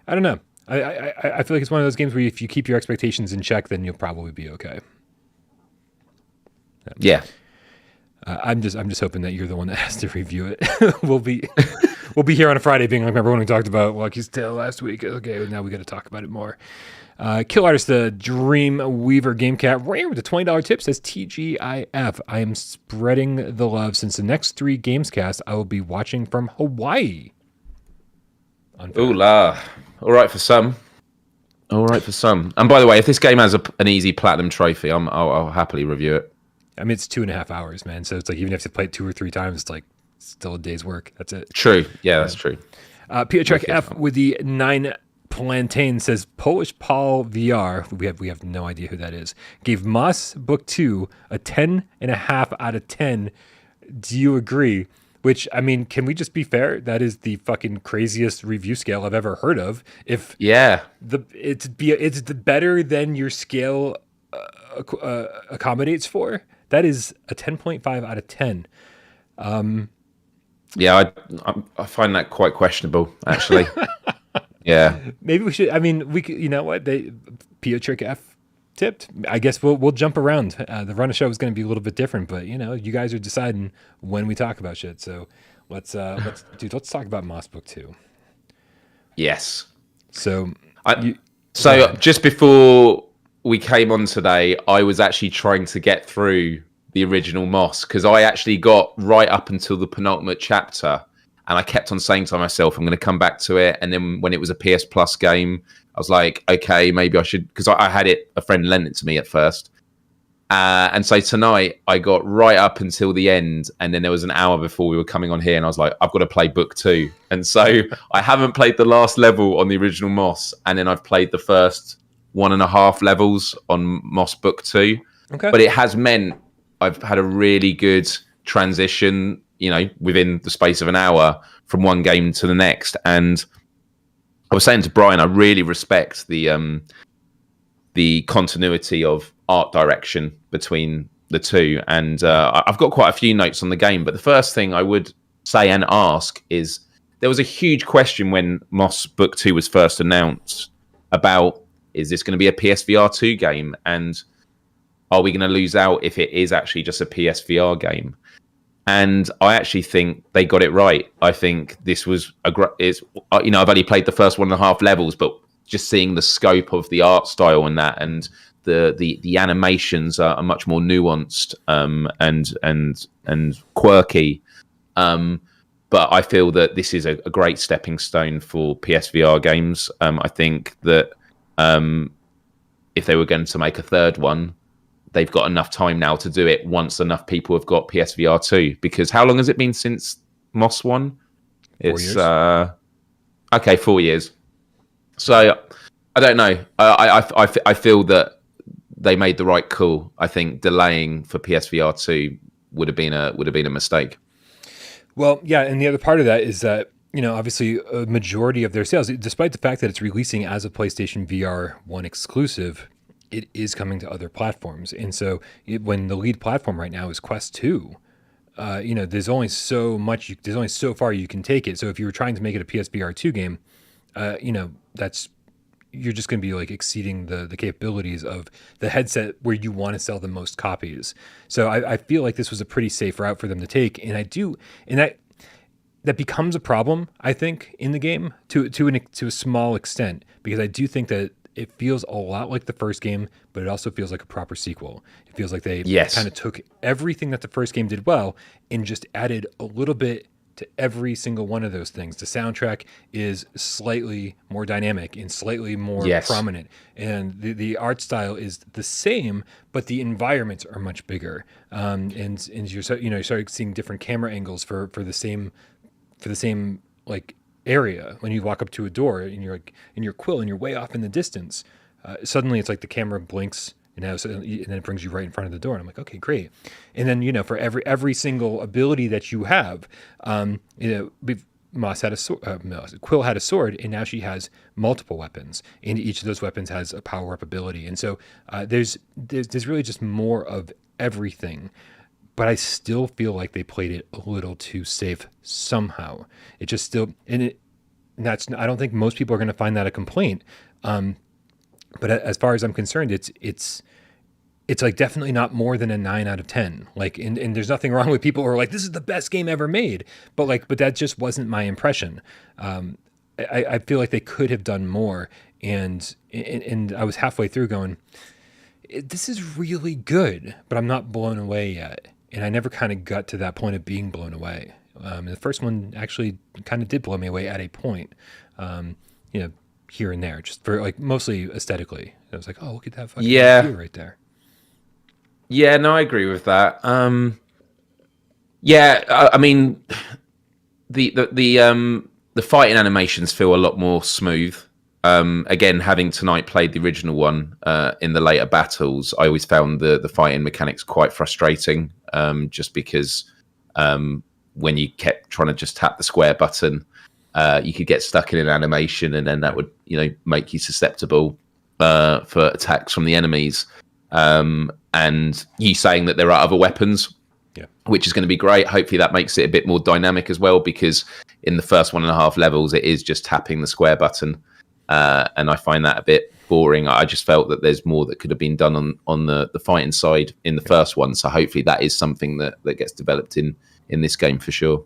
don't know. I feel like it's one of those games where if you keep your expectations in check, then you'll probably be okay. Yeah. I'm just hoping that you're the one that has to review it. We'll be here on a Friday being like, remember when we talked about Lucky's Tale last week? Okay, now we got to talk about it more. Kill Artist, the Dream Weaver Gamecat, right with the $20 tip, says TGIF. I am spreading the love since the next 3 Gamescast I will be watching from Hawaii. Ooh la. All right for some. And by the way, if this game has an easy platinum trophy, I'll happily review it. It's 2.5 hours, man. So it's like, even if you play it 2 or 3 times, it's like still a day's work. That's it. True. Yeah, that's true. Peter Trek F with the 9 Plantain says Polish Paul VR. We have no idea who that is. Gave Moss Book 2 a 10.5 out of 10. Do you agree? Which, can we just be fair? That is the fucking craziest review scale I've ever heard of. It's the better than your scale accommodates for. That is a 10.5 out of 10. Yeah, I find that quite questionable, actually. Yeah. Maybe we should. We could. You know what? Piotrick F tipped. I guess we'll jump around. The run of show is going to be a little bit different, but you guys are deciding when we talk about shit. So let's talk about Moss Book 2. Yes. So just before we came on today, I was actually trying to get through the original Moss, because I actually got right up until the penultimate chapter, and I kept on saying to myself, I'm going to come back to it. And then when it was a PS Plus game, I was like, okay, maybe I should, because I had it, a friend lent it to me at first. And so tonight I got right up until the end, and then there was an hour before we were coming on here, and I was like, I've got to play Book 2. And so I haven't played the last level on the original Moss, and then I've played the first 1.5 levels on Moss Book 2. Okay. But it has meant I've had a really good transition within the space of an hour from one game to the next. And I was saying to Brian, I really respect the continuity of art direction between the two. And I've got quite a few notes on the game, but the first thing I would say and ask is, there was a huge question when Moss Book 2 was first announced about, is this going to be a PSVR 2 game? And are we going to lose out if it is actually just a PSVR game? And I actually think they got it right. I think this was I've only played the first 1.5 levels, but just seeing the scope of the art style and that, and the animations are much more nuanced and quirky. But I feel that this is a great stepping stone for PSVR games. I think that if they were going to make a third one, they've got enough time now to do it once enough people have got PSVR 2. Because how long has it been since Moss 1? 4 years. Okay, 4 years. So I don't know. I feel that they made the right call. I think delaying for PSVR 2 would have been a mistake. Well, yeah, and the other part of that is that, obviously a majority of their sales, despite the fact that it's releasing as a PlayStation VR 1 exclusive, it is coming to other platforms. And so when the lead platform right now is Quest 2, there's only so far you can take it. So if you were trying to make it a PSVR 2 game, you're just going to be like exceeding the capabilities of the headset where you want to sell the most copies. So I feel like this was a pretty safe route for them to take. And that becomes a problem, I think, in the game to a small extent, because I do think that it feels a lot like the first game, but it also feels like a proper sequel. It feels like they kind of took everything that the first game did well and just added a little bit to every single one of those things. The soundtrack is slightly more dynamic and slightly more prominent, and the art style is the same, but the environments are much bigger. And you start seeing different camera angles for the same like area. When you walk up to a door and you're like in your quill and you're way off in the distance, suddenly it's like the camera blinks and then it brings you right in front of the door. And I'm like, okay, great. And then, for every single ability that you have, Moss had a sword, Quill had a sword, and now she has multiple weapons, and each of those weapons has a power-up ability. And so there's really just more of everything. But I still feel like they played it a little too safe somehow. It just still, I don't think most people are going to find that a complaint. But as far as I'm concerned, it's like definitely not more than a 9 out of 10. Like, and there's nothing wrong with people who are like, this is the best game ever made. But that just wasn't my impression. I feel like they could have done more. And I was halfway through going, this is really good, but I'm not blown away yet. And I never kind of got to that point of being blown away. The first one actually kind of did blow me away at a point, here and there, just for like mostly aesthetically. I was like, oh, look at that fucking view right there. Yeah, no, I agree with that. I mean, the fighting animations feel a lot more smooth. Again, having tonight played the original one in the later battles, I always found the fighting mechanics quite frustrating, just because when you kept trying to just tap the square button, you could get stuck in an animation, and then that would make you susceptible for attacks from the enemies. And you saying that there are other weapons, which is going to be great. Hopefully that makes it a bit more dynamic as well, because in the first 1.5 levels, it is just tapping the square button. And I find that a bit boring. I just felt that there's more that could have been done on the fighting side in the first one. So hopefully that is something that gets developed in this game for sure.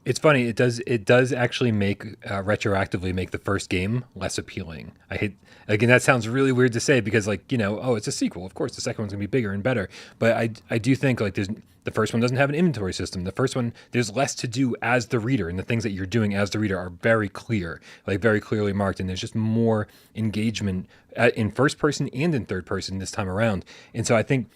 It's funny. It does actually retroactively make the first game less appealing. Again, that sounds really weird to say, because it's a sequel. Of course, the second one's gonna be bigger and better. But I do think the first one doesn't have an inventory system. The first one, there's less to do as the reader, and the things that you're doing as the reader are very clear, like very clearly marked. And there's just more engagement in first person and in third person this time around. And so I think,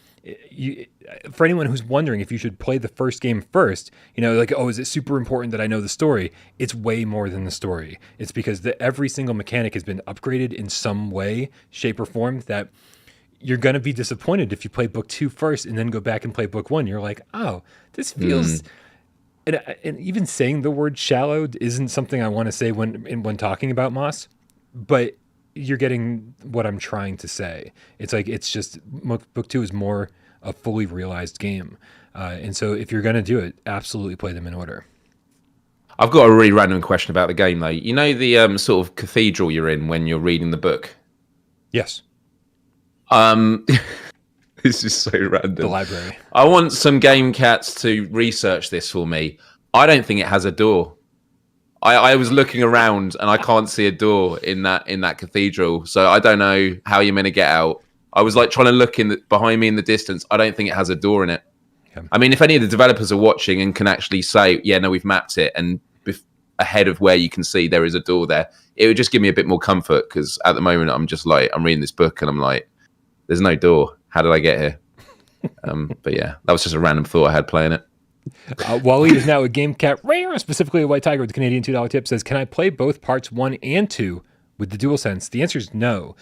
for anyone who's wondering if you should play the first game first, is it super important that I know the story? It's way more than the story. It's because every single mechanic has been upgraded in some way, shape, or form, that you're going to be disappointed if you play book 2 first and then go back and play book 1. You're like, oh, this feels and even saying the word shallow isn't something I want to say when talking about Moss, but you're getting what I'm trying to say. It's like, it's just, book 2 is more a fully realized game. And so if you're going to do it, absolutely play them in order. I've got a really random question about the game, though. You know the sort of cathedral you're in when you're reading the book? Yes. This is so random. The library. I want some Gamecats to research this for me. I don't think it has a door. I was looking around and I can't see a door in that cathedral. So I don't know how you're meant to get out. I was like trying to look behind me in the distance. I don't think it has a door in it. Yeah. I mean, if any of the developers are watching and can actually say, yeah, no, we've mapped it, and ahead of where you can see there is a door there, it would just give me a bit more comfort, because at the moment I'm just like, I'm reading this book and I'm like, there's no door. How did I get here? But yeah, that was just a random thought I had playing it. Wally is now a Gamecat rare, specifically a White Tiger with the Canadian $2 tip, says, can I play both parts 1 and 2 with the DualSense? The answer is no,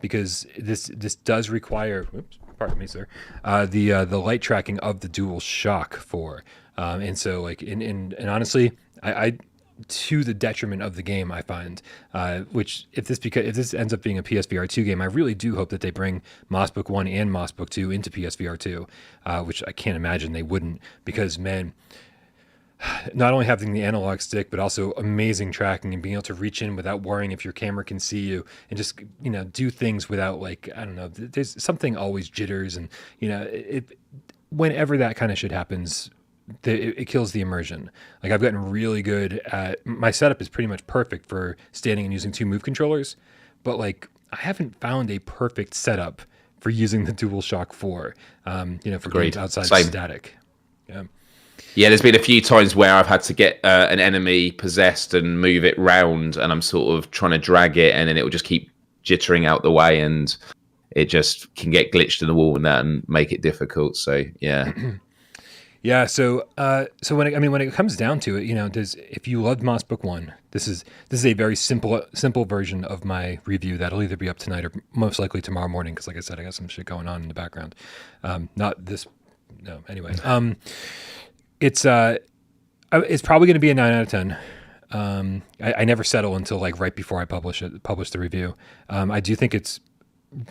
because this does require, oops, pardon me, sir, the light tracking of the DualShock 4. And so, like, and honestly, I to the detriment of the game, I find, which if this ends up being a PSVR 2 game, I really do hope that they bring Moss Book 1 and Moss Book 2 into PSVR 2, which I can't imagine they wouldn't, because, man, not only having the analog stick, but also amazing tracking and being able to reach in without worrying if your camera can see you, and just, you know, do things without, like, I don't know, there's something always jitters, and, you know, whenever that kind of shit happens, it kills the immersion. Like, I've gotten really good at, my setup is pretty much perfect for standing and using 2 move controllers, but, like, I haven't found a perfect setup for using the DualShock 4, you know, for games outside of static. Yeah, there's been a few times where I've had to get an enemy possessed and move it round, and I'm sort of trying to drag it, and then it will just keep jittering out the way, and it just can get glitched in the wall and that, and make it difficult. So yeah. Yeah, so when it comes down to it, you know, if you loved Moss Book 1, this is a very simple version of my review that'll either be up tonight or most likely tomorrow morning, because, like I said, I got some shit going on in the background. Not this, no. Anyway, it's probably going to be a 9 out of 10. I never settle until, like, right before I publish the review. I do think it's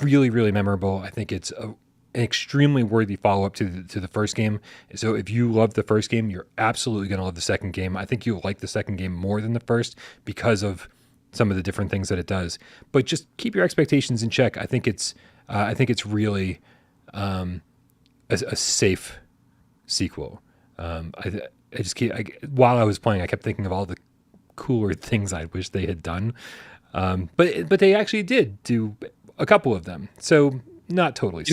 really, really memorable. I think it's an extremely worthy follow-up to the first game. So if you love the first game, you're absolutely going to love the second game. I think you'll like the second game more than the first because of some of the different things that it does. But just keep your expectations in check. I think it's really a safe sequel. While I was playing, I kept thinking of all the cooler things I wish they had done. But they actually did do a couple of them. So not totally.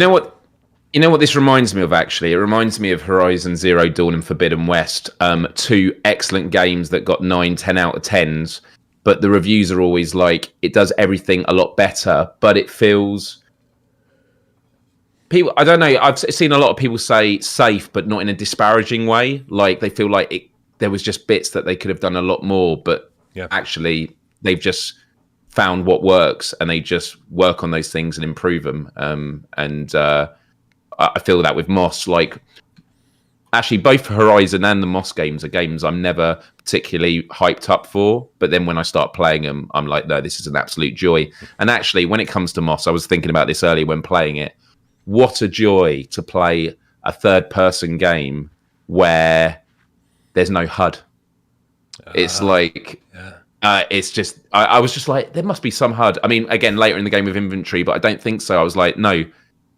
You know what this reminds me of, actually? It reminds me of Horizon Zero Dawn and Forbidden West, 2 excellent games that got 9, 10 out of 10s, but the reviews are always like, it does everything a lot better, but it feels... People, I don't know, I've seen a lot of people say safe, but not in a disparaging way. Like, they feel like there was just bits that they could have done a lot more, but actually they've just found what works, and they just work on those things and improve them. I feel that with Moss, like, actually both Horizon and the Moss games are games I'm never particularly hyped up for, but then when I start playing them, I'm like, no, this is an absolute joy. And actually, when it comes to Moss, I was thinking about this earlier when playing it, what a joy to play a third-person game where there's no HUD. It's like... it's just, I was just like, there must be some HUD. I mean, again, later in the game with inventory, but I don't think so. I was like, no,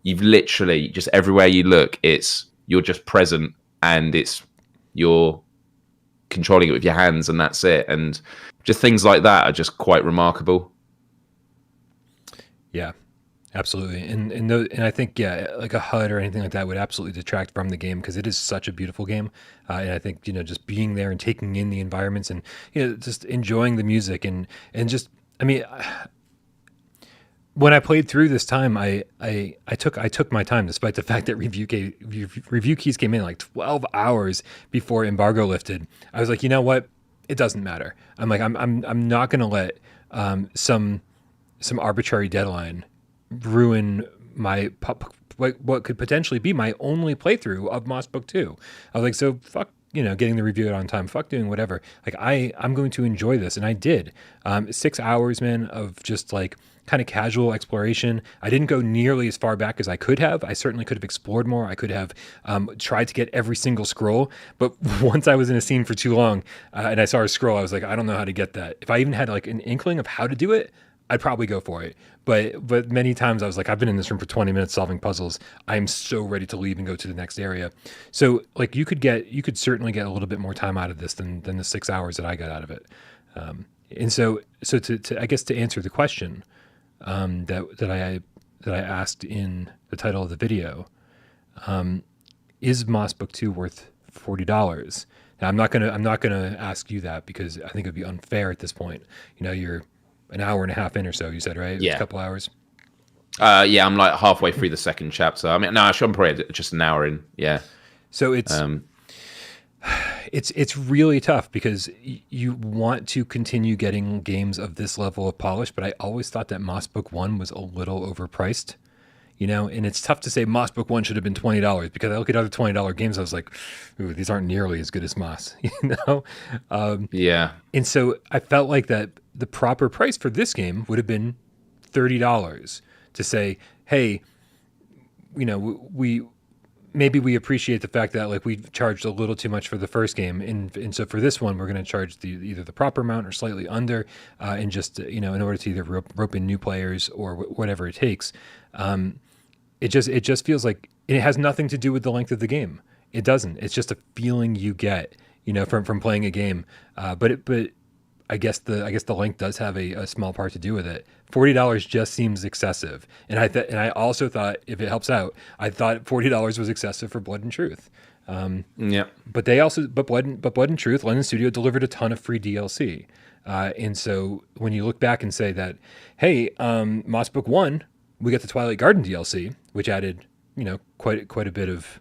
you've literally just everywhere you look, you're just present, and you're controlling it with your hands, and that's it. And just things like that are just quite remarkable. Yeah, absolutely. And I think, like a HUD or anything like that would absolutely detract from the game, because it is such a beautiful game. And I think, you know, just being there and taking in the environments, and, you know, just enjoying the music, and just, I mean, when I played through this time, I took my time, despite the fact that review keys came in like 12 hours before embargo lifted. I was like, you know what? It doesn't matter. I'm like, I'm not going to let some arbitrary deadline ruin what could potentially be my only playthrough of Moss Book 2. I was like, so fuck getting the review out on time. Fuck doing whatever. Like I'm going to enjoy this, and I did. 6 hours, man, of just like kind of casual exploration. I didn't go nearly as far back as I could have. I certainly could have explored more. I could have tried to get every single scroll, but once I was in a scene for too long and I saw a scroll, I was like, I don't know how to get that. If I even had like an inkling of how to do it, I'd probably go for it. But many times I was like, I've been in this room for 20 minutes solving puzzles. I'm so ready to leave and go to the next area. So like you could certainly get a little bit more time out of this than the 6 hours that I got out of it. And so to I guess to answer the question that I asked in the title of the video, is Moss Book 2 worth $40? Now I'm not gonna ask you that because I think it'd be unfair at this point. You're an hour and a half in or so, you said, right? Yeah. It's a couple hours. Yeah, I'm like halfway through the second chapter. I mean, no, I'm probably just an hour in. Yeah. So it's really tough because you want to continue getting games of this level of polish, but I always thought that Moss Book 1 was a little overpriced, and it's tough to say Moss Book 1 should have been $20 because I look at other $20 games, I was like, ooh, these aren't nearly as good as Moss, Yeah. And so I felt like that the proper price for this game would have been $30 to say, hey, we maybe we appreciate the fact that like we charged a little too much for the first game, and so for this one we're going to charge either the proper amount or slightly under, and just in order to either rope in new players or whatever it takes. It just feels like it has nothing to do with the length of the game. It doesn't. It's just a feeling you get from playing a game. But I guess the length does have a small part to do with it. $40 just seems excessive, and I also thought, if it helps out, I thought $40 was excessive for Blood and Truth. Yeah. But Blood and Truth, London Studio delivered a ton of free DLC, and so when you look back and say that, hey, Moss Book 1, we got the Twilight Garden DLC, which added quite a bit of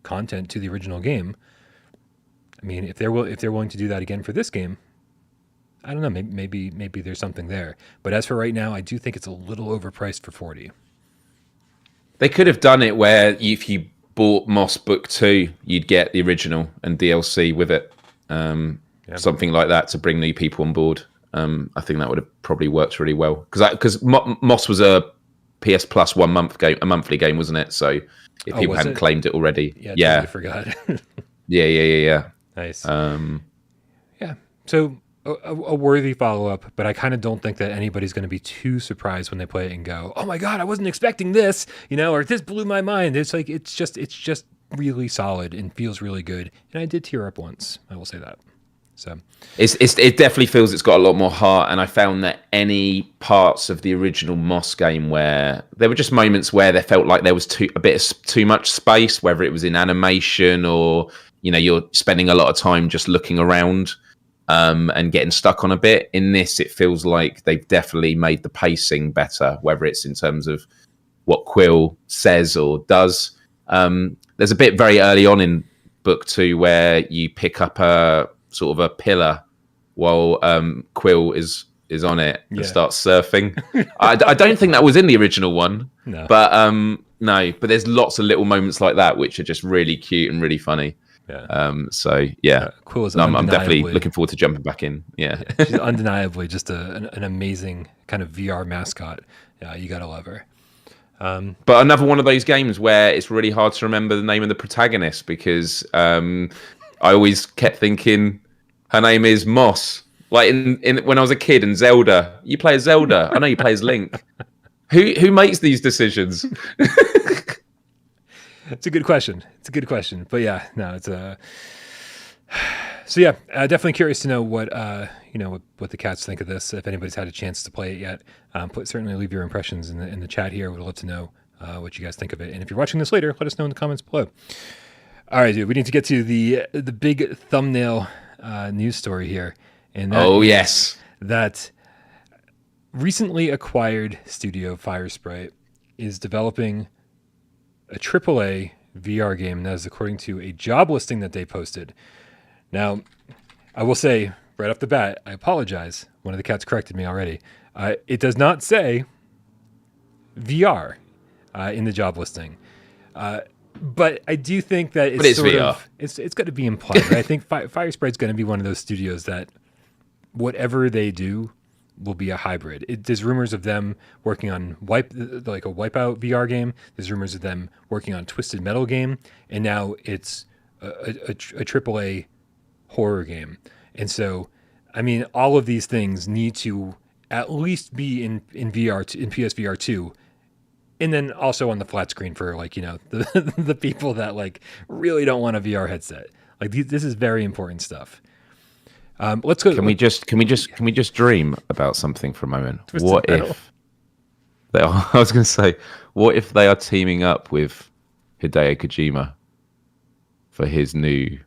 content to the original game. I mean, if they're willing to do that again for this game, I don't know. Maybe there's something there. But as for right now, I do think it's a little overpriced for $40. They could have done it where if you bought Moss Book 2, you'd get the original and DLC with it. Something like that to bring new people on board. I think that would have probably worked really well. Because Moss was a PS Plus 1 month game, a monthly game, wasn't it? So if people hadn't claimed it already. Yeah. I forgot. Yeah. Nice. Yeah. So a worthy follow-up, but I kind of don't think that anybody's going to be too surprised when they play it and go, oh my God, I wasn't expecting this, or this blew my mind. It's like, it's just really solid and feels really good. And I did tear up once. I will say that. So it definitely feels it's got a lot more heart. And I found that any parts of the original Moss game where there were just moments where there felt like there was a bit of too much space, whether it was in animation or, you're spending a lot of time just looking around. And getting stuck on a bit. In this, it feels like they've definitely made the pacing better, whether it's in terms of what Quill says or does. There's a bit very early on in Book 2 where you pick up a sort of a pillar while Quill is on it and starts surfing. I don't think that was in the original one, but there's lots of little moments like that which are just really cute and really funny. Yeah. Cool. I'm definitely looking forward to jumping back in. Yeah. She's undeniably just an amazing kind of VR mascot. Yeah, you gotta love her. But another one of those games where it's really hard to remember the name of the protagonist because I always kept thinking her name is Moss. Like in when I was a kid in Zelda, you play as Zelda. I know you play as Link. Who makes these decisions? It's a good question. But yeah, no, it's so yeah, definitely curious to know what what the cats think of this. If anybody's had a chance to play it yet, certainly leave your impressions in the chat here. We'd love to know what you guys think of it. And if you're watching this later, let us know in the comments below. All right, dude, we need to get to the big thumbnail news story here. And that that recently acquired studio Firesprite is developing a AAA VR game that is according to a job listing that they posted. Now, I will say right off the bat, I apologize. One of the cats corrected me already. It does not say VR in the job listing. But I do think that But it's sort VR. of it's going to be implied. Right? I think Firesprite's going to be one of those studios that whatever they do will be a hybrid. There's rumors of them working on like a Wipeout VR game. There's rumors of them working on Twisted Metal game, and now it's a AAA horror game. And so, I mean, all of these things need to at least be in VR in PSVR 2. And then also on the flat screen for like, the people that like really don't want a VR headset. Like this is very important stuff. Let's go. Can we just dream about something for a moment? Twisted What Metal. if they are, I was going to say, what if they are teaming up with Hideo Kojima for his new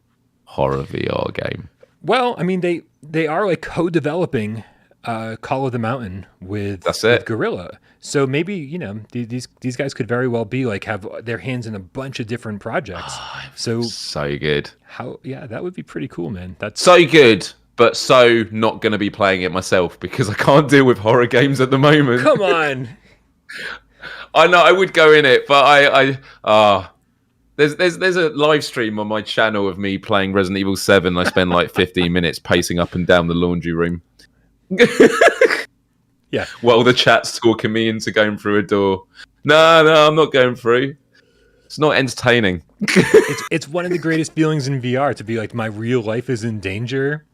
horror VR game? Well, I mean, they are like co-developing Call of the Mountain with Guerrilla. So maybe, these guys could very well be like have their hands in a bunch of different projects. So good. That would be pretty cool, man. That's so good, but so not going to be playing it myself because I can't deal with horror games at the moment. Come on. I know I would go in it, but there's a live stream on my channel of me playing Resident Evil 7. I spend like 15 minutes pacing up and down the laundry room. Yeah. While the chat's talking me into going through a door. No, I'm not going through. It's not entertaining. It's one of the greatest feelings in VR to be like, my real life is in danger.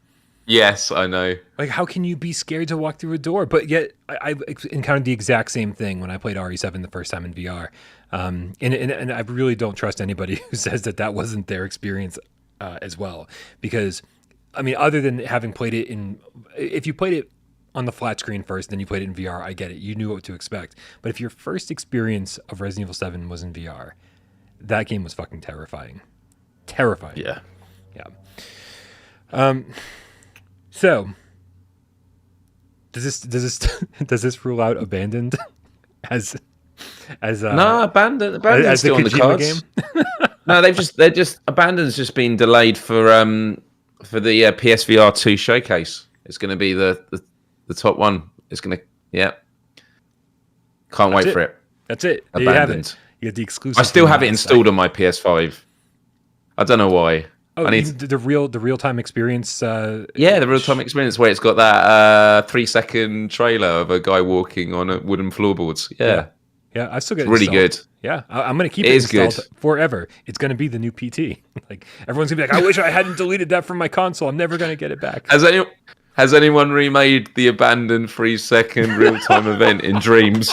Yes, I know. Like, how can you be scared to walk through a door? But yet, I've encountered the exact same thing when I played RE7 the first time in VR. And I really don't trust anybody who says that wasn't their experience as well. Because, I mean, other than having played it if you played it on the flat screen first, then you played it in VR, I get it. You knew what to expect. But if your first experience of Resident Evil 7 was in VR, that game was fucking terrifying. Terrifying. Yeah. Yeah. So, does this rule out Abandoned as no, Abandoned's as still the on the Kojima cards. game? No, they're just Abandoned's just been delayed for the PSVR 2 showcase. It's going to be the top one. It's going to Can't wait for it. That's it. Abandoned. You have it. You have the exclusive. I still have it installed on my PS5. I don't know why. Oh, I need the real time experience. the real time experience where it's got that 3-second trailer of a guy walking on a wooden floorboards. Yeah, I still get it's really installed. good. Yeah, I'm going to keep it is installed good. forever. It's going to be the new PT. Like everyone's going to be like, I wish I hadn't deleted that from my console. I'm never going to get it back. Has anyone remade the abandoned 3-second real time event in Dreams?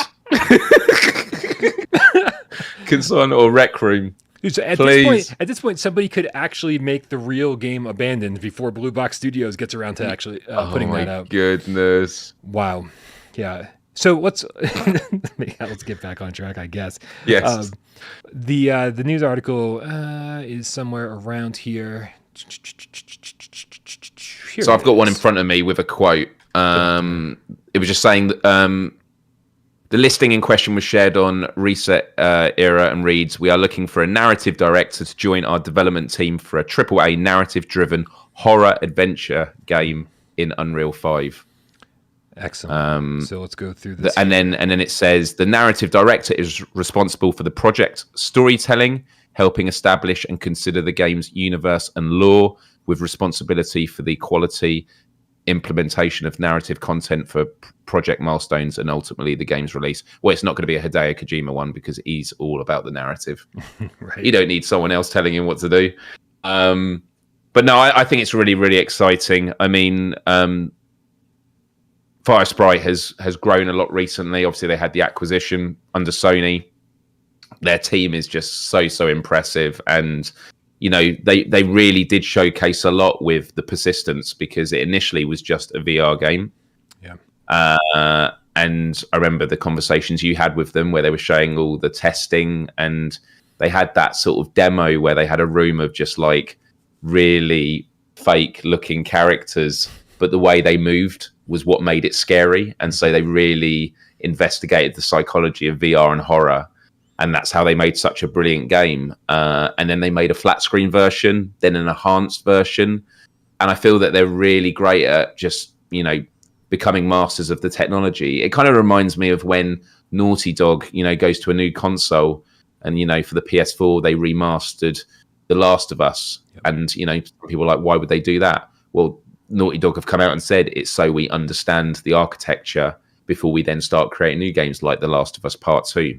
Concern or Rec Room? Dude, so Please. at this point, somebody could actually make the real game Abandoned before Blue Box Studios gets around to actually putting that out. Goodness. Wow. Yeah. So let's get back on track, I guess. Yes. The news article is somewhere around here. So I've got one in front of me with a quote. It was just saying that the listing in question was shared on Reset Era and reads, "We are looking for a narrative director to join our development team for a AAA narrative-driven horror adventure game in Unreal 5." Excellent. So let's go through this. And then it says the narrative director is responsible for the project storytelling, helping establish and consider the game's universe and lore, with responsibility for the quality implementation of narrative content for project milestones and ultimately the game's release. Well, it's not going to be a Hideo Kojima one because he's all about the narrative. Right. You don't need someone else telling him what to do. But no, I think it's really, really exciting. I mean, Firesprite has grown a lot recently. Obviously, they had the acquisition under Sony. Their team is just so impressive, and they really did showcase a lot with the Persistence because it initially was just a VR game. Yeah. And I remember the conversations you had with them where they were showing all the testing, and they had that sort of demo where they had a room of just like really fake looking characters, but the way they moved was what made it scary. And so they really investigated the psychology of VR and horror. And that's how they made such a brilliant game. And then they made a flat screen version, then an enhanced version. And I feel that they're really great at just, becoming masters of the technology. It kind of reminds me of when Naughty Dog, goes to a new console And for the PS4, they remastered The Last of Us. Yep. And people are like, why would they do that? Well, Naughty Dog have come out and said it's so we understand the architecture before we then start creating new games like The Last of Us Part 2.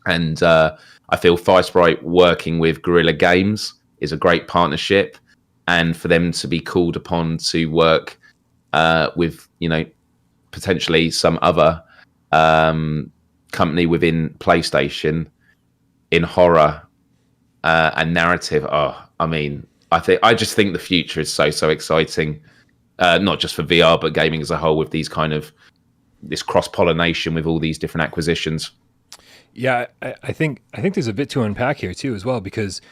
And I feel Firesprite working with Guerrilla Games is a great partnership, and for them to be called upon to work with potentially some other company within PlayStation in horror and narrative. I just think the future is so exciting, not just for VR but gaming as a whole, with these this cross-pollination with all these different acquisitions. Yeah, I think there's a bit to unpack here too as well, because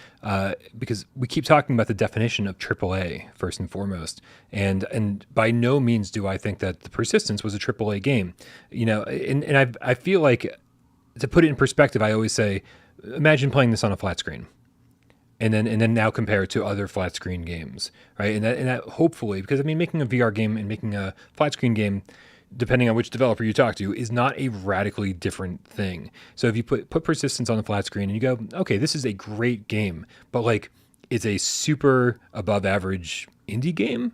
we keep talking about the definition of AAA first and foremost, and by no means do I think that the Persistence was a AAA game, and I feel like, to put it in perspective, I always say, imagine playing this on a flat screen, and then now compare it to other flat screen games, right? And that hopefully, because making a VR game and making a flat screen game, depending on which developer you talk to, is not a radically different thing. So if you put Persistence on the flat screen and you go, okay, this is a great game, but it's a super above average indie game,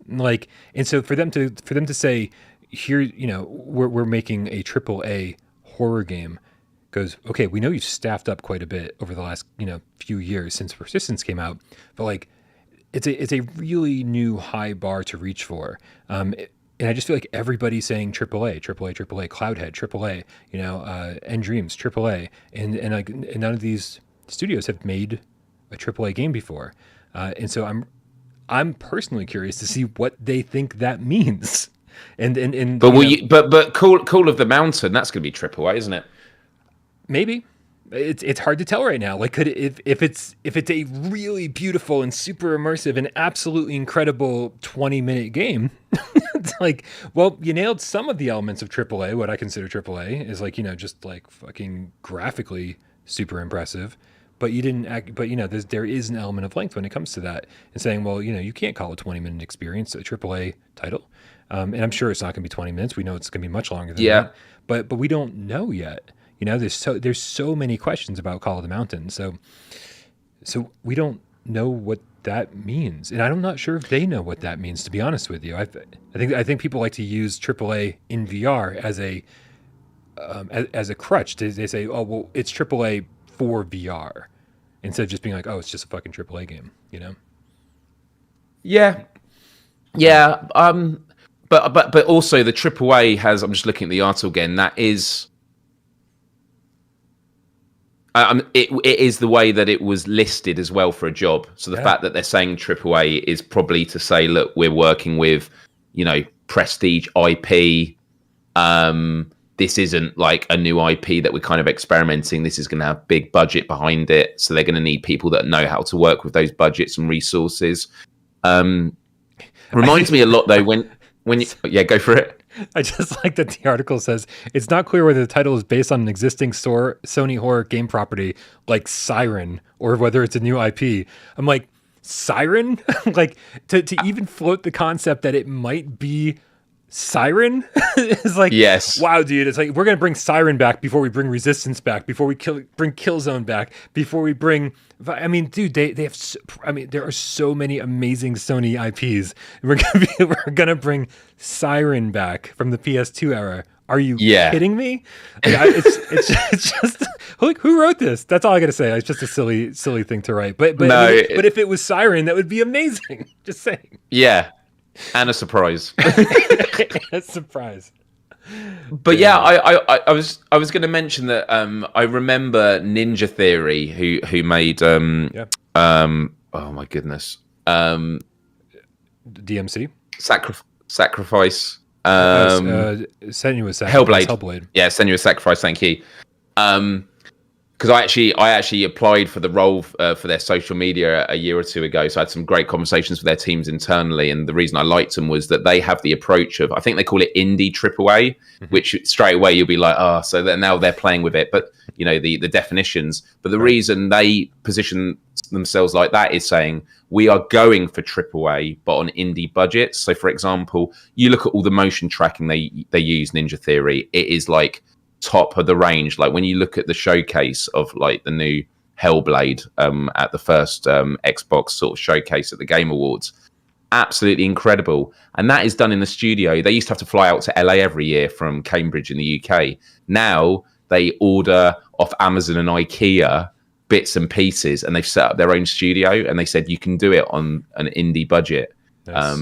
and so for them to say, here, we're making a AAA horror game, goes, okay, we know you've staffed up quite a bit over the last few years since Persistence came out, but it's a really new high bar to reach for. And I just feel like everybody's saying AAA, Cloudhead, AAA, End Dreams, AAA, and none of these studios have made a AAA game before, and so I'm personally curious to see what they think that means. But Call of the Mountain, that's going to be AAA, isn't it? Maybe. It's hard to tell right now. Could if it's a really beautiful and super immersive and absolutely incredible 20-minute game, it's well, you nailed some of the elements of AAA. What I consider AAA is just fucking graphically super impressive, but you didn't act. But there is an element of length when it comes to that, and saying, well, you can't call a 20-minute experience a AAA title, and I'm sure it's not going to be 20 minutes. We know it's going to be much longer than that, but we don't know yet. There's so many questions about Call of the Mountain, so we don't know what that means, and I'm not sure if they know what that means. To be honest with you, I think people like to use AAA in VR as a crutch. They say, oh well, it's AAA for VR, instead of just being oh, it's just a fucking AAA game, Yeah. But also the AAA has. I'm just looking at the article again. That is. It is the way that it was listed as well for a job. So the fact that they're saying AAA is probably to say, look, we're working with, prestige IP. This isn't a new IP that we're kind of experimenting. This is going to have big budget behind it. So they're going to need people that know how to work with those budgets and resources. Reminds me a lot though when you go for it. I just like that the article says it's not clear whether the title is based on an existing Sony horror game property like Siren, or whether it's a new IP. I'm like, Siren? to even float the concept that it might be Siren is yes. Wow, dude. It's we're going to bring Siren back before we bring Resistance back, before we bring Killzone back, before we bring... dude, they have... there are so many amazing Sony IPs. We're going to bring Siren back from the PS2 era. Are you kidding me? It's just... who wrote this? That's all I got to say. It's just a silly thing to write. But if it was Siren, that would be amazing. Just saying. Yeah. And a surprise. A surprise. But I was going to mention that I remember Ninja Theory who made oh my goodness, DMC Sacrifice, Senua's Sacrifice, Hellblade. Yeah, Senua's Sacrifice. Thank you. Because I actually applied for the role for their social media a year or two ago. So I had some great conversations with their teams internally. And the reason I liked them was that they have the approach of, I think they call it indie AAA, which straight away you'll be like, oh, so now they're playing with it. But, the definitions. But the reason they position themselves like that is saying, we are going for AAA, but on indie budgets. So, for example, you look at all the motion tracking they use, Ninja Theory. It is top of the range. Like when you look at the showcase of like the new Hellblade at the first Xbox sort of showcase at the Game Awards, absolutely incredible. And that is done in the studio. They used to have to fly out to LA every year from Cambridge in the UK. Now they order off Amazon and IKEA bits and pieces, and they've set up their own studio, and they said you can do it on an indie budget. Nice.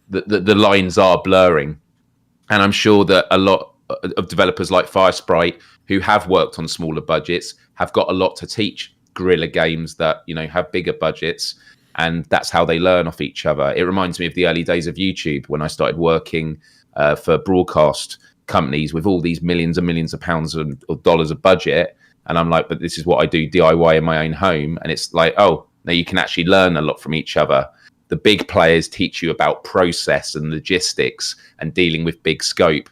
The lines are blurring, and I'm sure that a lot of developers like Firesprite, who have worked on smaller budgets, have got a lot to teach guerrilla games that, you know, have bigger budgets, and that's how they learn off each other. It reminds me of the early days of YouTube when I started working for broadcast companies with all these millions and millions of pounds or dollars of budget. And I'm like, but this is what I do DIY in my own home. And it's like, oh, now you can actually learn a lot from each other. The big players teach you about process and logistics and dealing with big scope.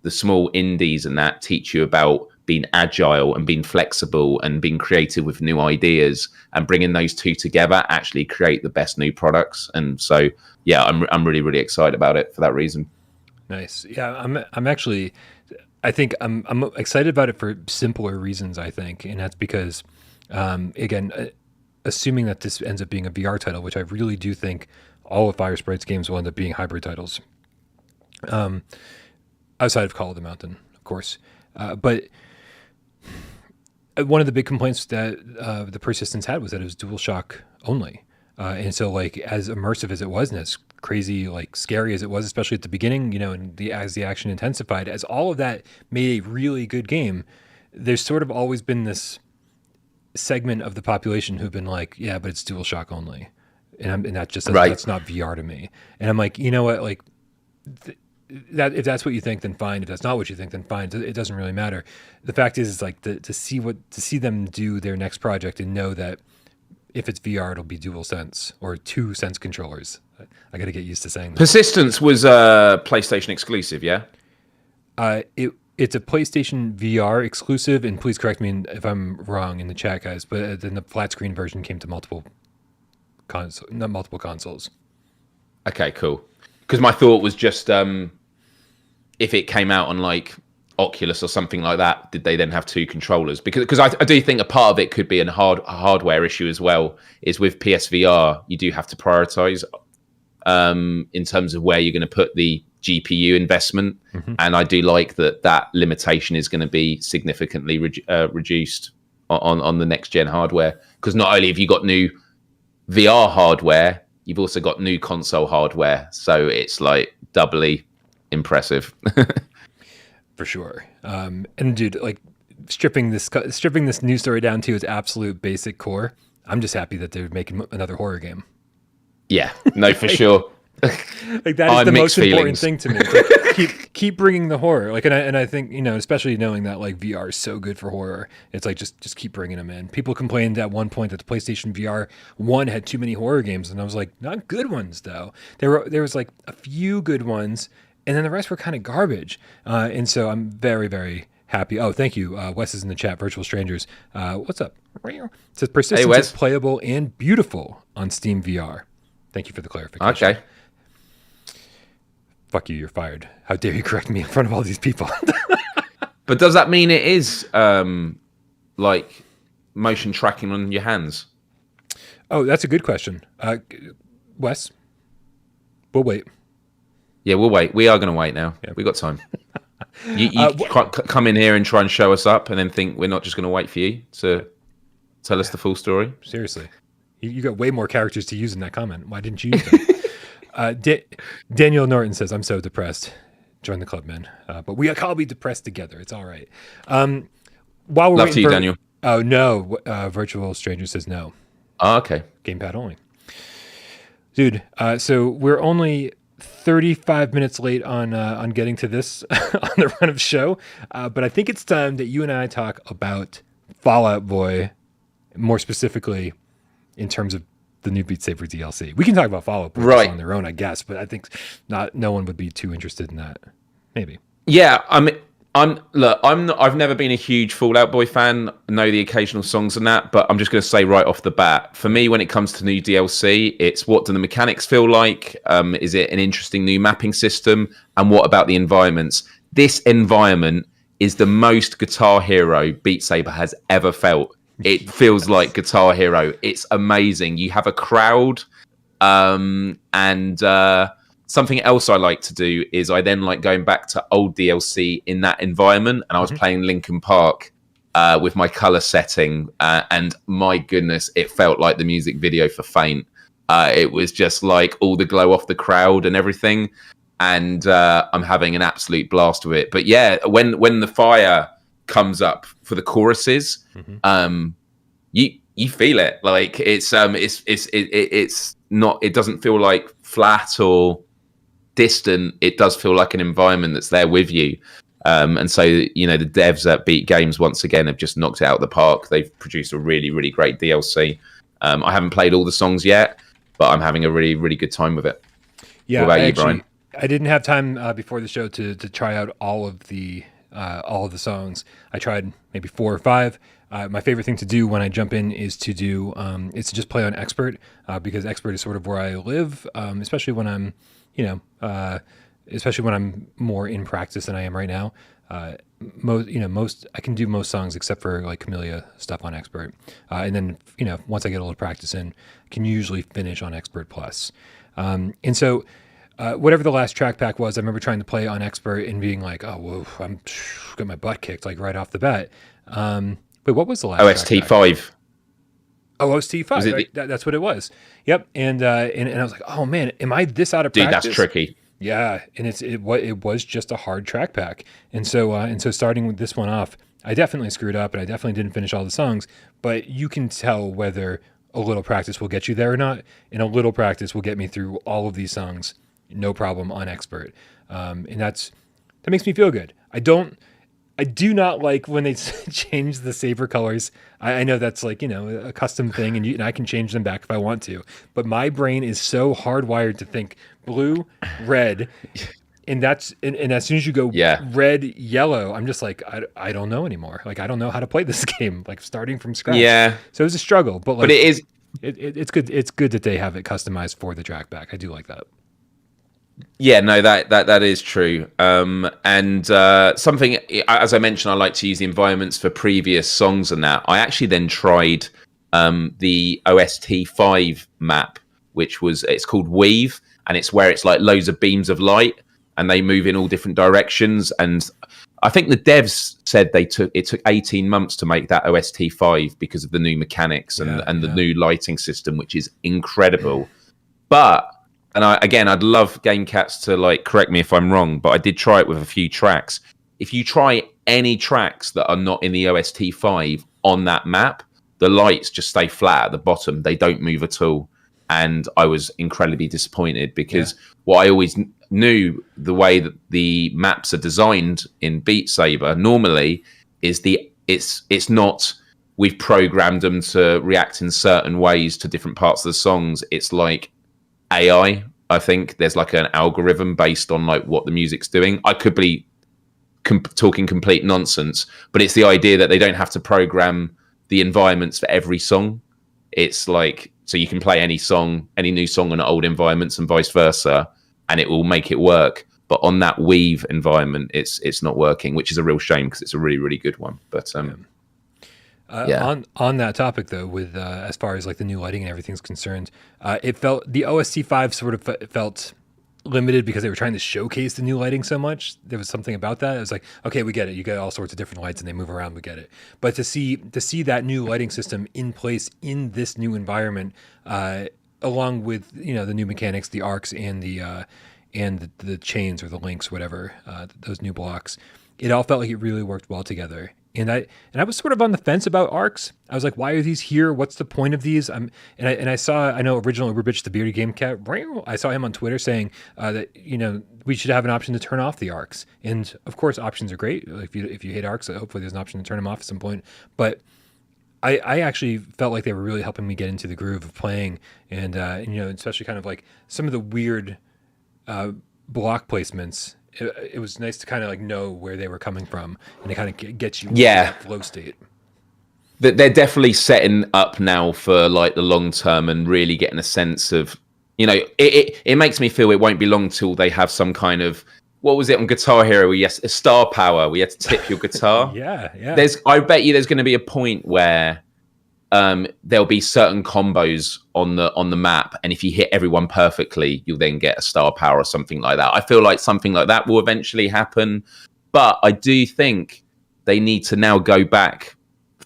The small indies and that teach you about being agile and being flexible and being creative with new ideas, and bringing those two together actually create the best new products. And so, yeah, I'm really, really excited about it for that reason. Nice. Yeah, I'm actually, I think I'm excited about it for simpler reasons, I think. And that's because, again, assuming that this ends up being a VR title, which I really do think all of Firesprite's games will end up being hybrid titles. Outside of Call of the Mountain, of course. But one of the big complaints that the Persistence had was that it was DualShock only. And so, like, as immersive as it was, and as crazy, like, scary as it was, especially at the beginning, you know, and as the action intensified, as all of that made a really good game, there's sort of always been this segment of the population who've been like, yeah, but it's DualShock only. And that's not VR to me. And I'm like, you know what, like, that if that's what you think, then fine. If that's not what you think, then fine. It doesn't really matter. The fact is like to see them do their next project and know that if it's VR, it'll be DualSense or 2 Sense controllers. I got to get used to saying that. Persistence was a PlayStation exclusive, yeah? It's a PlayStation VR exclusive, and please correct me if I'm wrong in the chat, guys, but then the flat screen version came to multiple consoles. Okay, cool. Because my thought was just if it came out on like Oculus or something like that, did they then have 2 controllers? Because I do think a part of it could be a hardware issue as well. Is with PSVR, you do have to prioritize in terms of where you're going to put the GPU investment, and I do like that limitation is going to be significantly reduced on the next gen hardware. Because not only have you got new VR hardware, you've also got new console hardware, so it's like doubly impressive. For sure. And dude, like stripping this news story down to its absolute basic core, I'm just happy that they're making another horror game. Yeah, no, for sure. Like that is the most important thing to me. Like, keep bringing the horror. Like, and I think, you know, especially knowing that like VR is so good for horror, it's like just keep bringing them in. People complained at one point that the PlayStation VR 1 had too many horror games, and I was like, not good ones though. There was like a few good ones, and then the rest were kind of garbage. And so I'm very, very happy. Oh, thank you. Wes is in the chat. Virtual Strangers. What's up? It says Persistence is playable and beautiful on Steam VR. Thank you for the clarification. Okay. Fuck you, you're fired. How dare you correct me in front of all these people? But does that mean it is like motion tracking on your hands? Oh, that's a good question. Wes, we'll wait. Yeah, we'll wait. We are going to wait now. Yeah. We got time. You can't come in here and try and show us up and then think we're not just going to wait for you to tell us the full story. Seriously. You got way more characters to use in that comment. Why didn't you use them? Daniel Norton says, I'm so depressed. Join the club, man. But we can all be depressed together. It's all right. While we're Love to you, Daniel. Oh, no. Virtual Stranger says no. Oh, okay. Gamepad only. Dude, so we're only 35 minutes late on getting to this on the run of show. But I think it's time that you and I talk about Fallout Boy, more specifically in terms of the new Beat Saber DLC. We can talk about Fallout Boy on their own, I guess, but I think no one would be too interested in that. Maybe. Yeah, I've never been a huge Fallout Boy fan. I know the occasional songs and that, but I'm just going to say right off the bat, for me, when it comes to new DLC, it's what do the mechanics feel like? Is it an interesting new mapping system? And what about the environments? This environment is the most Guitar Hero Beat Saber has ever felt. It feels like Guitar Hero. It's amazing. You have a crowd, and something else I like to do is I then like going back to old DLC in that environment, and I was playing Linkin Park with my color setting, and my goodness, it felt like the music video for Faint. It was just like all the glow off the crowd and everything, and I'm having an absolute blast with it. But yeah, when the fire comes up for the choruses, you feel it. Like it's not. It doesn't feel like flat or distant. It does feel like an environment that's there with you. And so, you know, the devs at Beat Games once again have just knocked it out of the park. They've produced a really, really great DLC. I haven't played all the songs yet, but I'm having a really, really good time with it. Yeah, what about you, Brian? I didn't have time before the show to try out all of the songs. I tried maybe 4 or 5. My favorite thing to do when I jump in is to just play on Expert, because Expert is sort of where I live, especially when I'm, especially when I'm more in practice than I am right now. Most I can do most songs except for like Camellia stuff on Expert, and then once I get a little practice in, I can usually finish on Expert Plus. And so whatever the last track pack was, I remember trying to play on Expert and being like, oh, whoa, I'm got my butt kicked like right off the bat. Wait, what was the last OST 5? Oh, OST 5. Right? That's what it was. Yep. And I was like, oh man, am I this out of practice? Dude, that's tricky. Yeah, and it was just a hard track pack, and so starting with this one off, I definitely screwed up, and I definitely didn't finish all the songs. But you can tell whether a little practice will get you there or not, and a little practice will get me through all of these songs, no problem on Expert, and that makes me feel good. I do not like when they change the Saber colors. I know that's like, a custom thing, and I can change them back if I want to. But my brain is so hardwired to think blue, red, and as soon as you go red, yellow, I'm just like, I don't know anymore. Like, I don't know how to play this game, like starting from scratch. Yeah. So it was a struggle, but it is. It's good. It's good that they have it customized for the track back. I do like that. Yeah, no, that is true. And something, as I mentioned, I like to use the environments for previous songs and that. I actually then tried the OST 5 map, it's called Weave, and it's where it's like loads of beams of light and they move in all different directions. And I think the devs said it took 18 months to make that OST 5 because of the new mechanics and the new lighting system, which is incredible. But I'd love Gamecats to like correct me if I'm wrong, but I did try it with a few tracks. If you try any tracks that are not in the OST 5 on that map, the lights just stay flat at the bottom. They don't move at all. And I was incredibly disappointed because what I always knew, the way that the maps are designed in Beat Saber normally is it's not we've programmed them to react in certain ways to different parts of the songs. It's like AI. I think there's like an algorithm based on like what the music's doing. I could be talking complete nonsense, but it's the idea that they don't have to program the environments for every song. It's like, so you can play any new song on old environments and vice versa, and it will make it work. But on that Weave environment, it's not working, which is a real shame because it's a really, really good one. But on that topic though, with as far as like the new lighting and everything's concerned, it felt the OST 5 sort of felt limited because they were trying to showcase the new lighting so much. There was something about that. It was like, okay, we get it. You get all sorts of different lights and they move around. We get it. But to see that new lighting system in place in this new environment, along with the new mechanics, the arcs and the chains or the links, whatever, those new blocks, it all felt like it really worked well together. And I was sort of on the fence about arcs. I was like, why are these here? What's the point of these? I know original Uberbitch, the bearded game cat, I saw him on Twitter saying that we should have an option to turn off the arcs. And of course, options are great. If you hate arcs, hopefully there's an option to turn them off at some point. But I actually felt like they were really helping me get into the groove of playing, and especially kind of like some of the weird block placements. It was nice to kind of like know where they were coming from, and it kind of gets you into that flow state. They're definitely setting up now for like the long term and really getting a sense of, it makes me feel it won't be long till they have some kind of what was it on Guitar Hero? Yes, a star power. We had to tip your guitar. Yeah. I bet you there's going to be a point where there'll be certain combos on the map, and if you hit everyone perfectly, you'll then get a star power or something like that. I feel like something like that will eventually happen, but I do think they need to now go back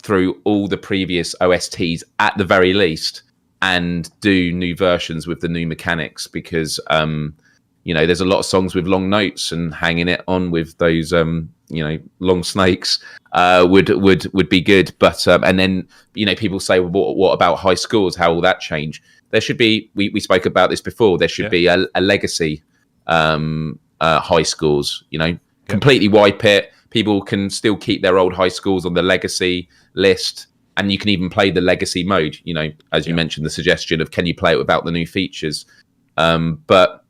through all the previous OSTs at the very least and do new versions with the new mechanics, because there's a lot of songs with long notes, and hanging it on with those long snakes would be good. But and then people say, well, what about high scores? How will that change? There should be, we spoke about this before, there should be a legacy high scores, completely wipe it. People can still keep their old high scores on the legacy list, and you can even play the legacy mode, as you mentioned, the suggestion of can you play it without the new features. But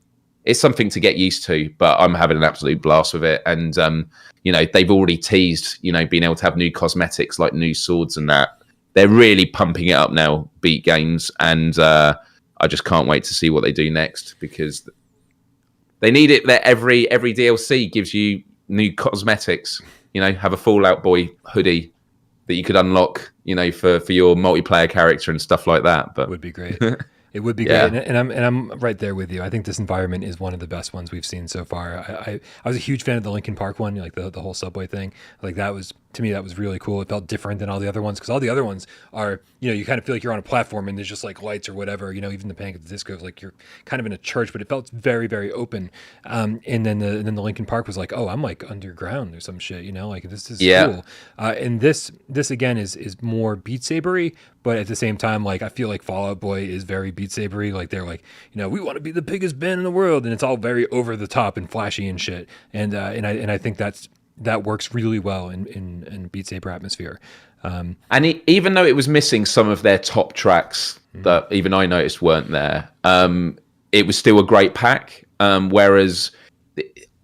it's something to get used to, but I'm having an absolute blast with it. And, they've already teased, being able to have new cosmetics like new swords and that. They're really pumping it up now, Beat Games. And I just can't wait to see what they do next, because they need it that every DLC gives you new cosmetics. Have a Fallout Boy hoodie that you could unlock, for your multiplayer character and stuff like that. But would be great. It would be great, and I'm right there with you. I think this environment is one of the best ones we've seen so far. I was a huge fan of the Linkin Park one, like the whole subway thing. Like that was, to me, that was really cool. It felt different than all the other ones, because all the other ones are, you kind of feel like you're on a platform and there's just like lights or whatever. Even the Panic at the Disco is like you're kind of in a church, but it felt very, very open. And then the Linkin Park was like, oh, I'm like underground or some shit. Like this is cool. And this again is more Beat Saber-y, but at the same time, like I feel like Fall Out Boy is very Beat Saber-y. Like they're like, we want to be the biggest band in the world, and it's all very over the top and flashy and shit. And I think that works really well in Beat Saber atmosphere. And even though it was missing some of their top tracks that even I noticed weren't there, it was still a great pack. Whereas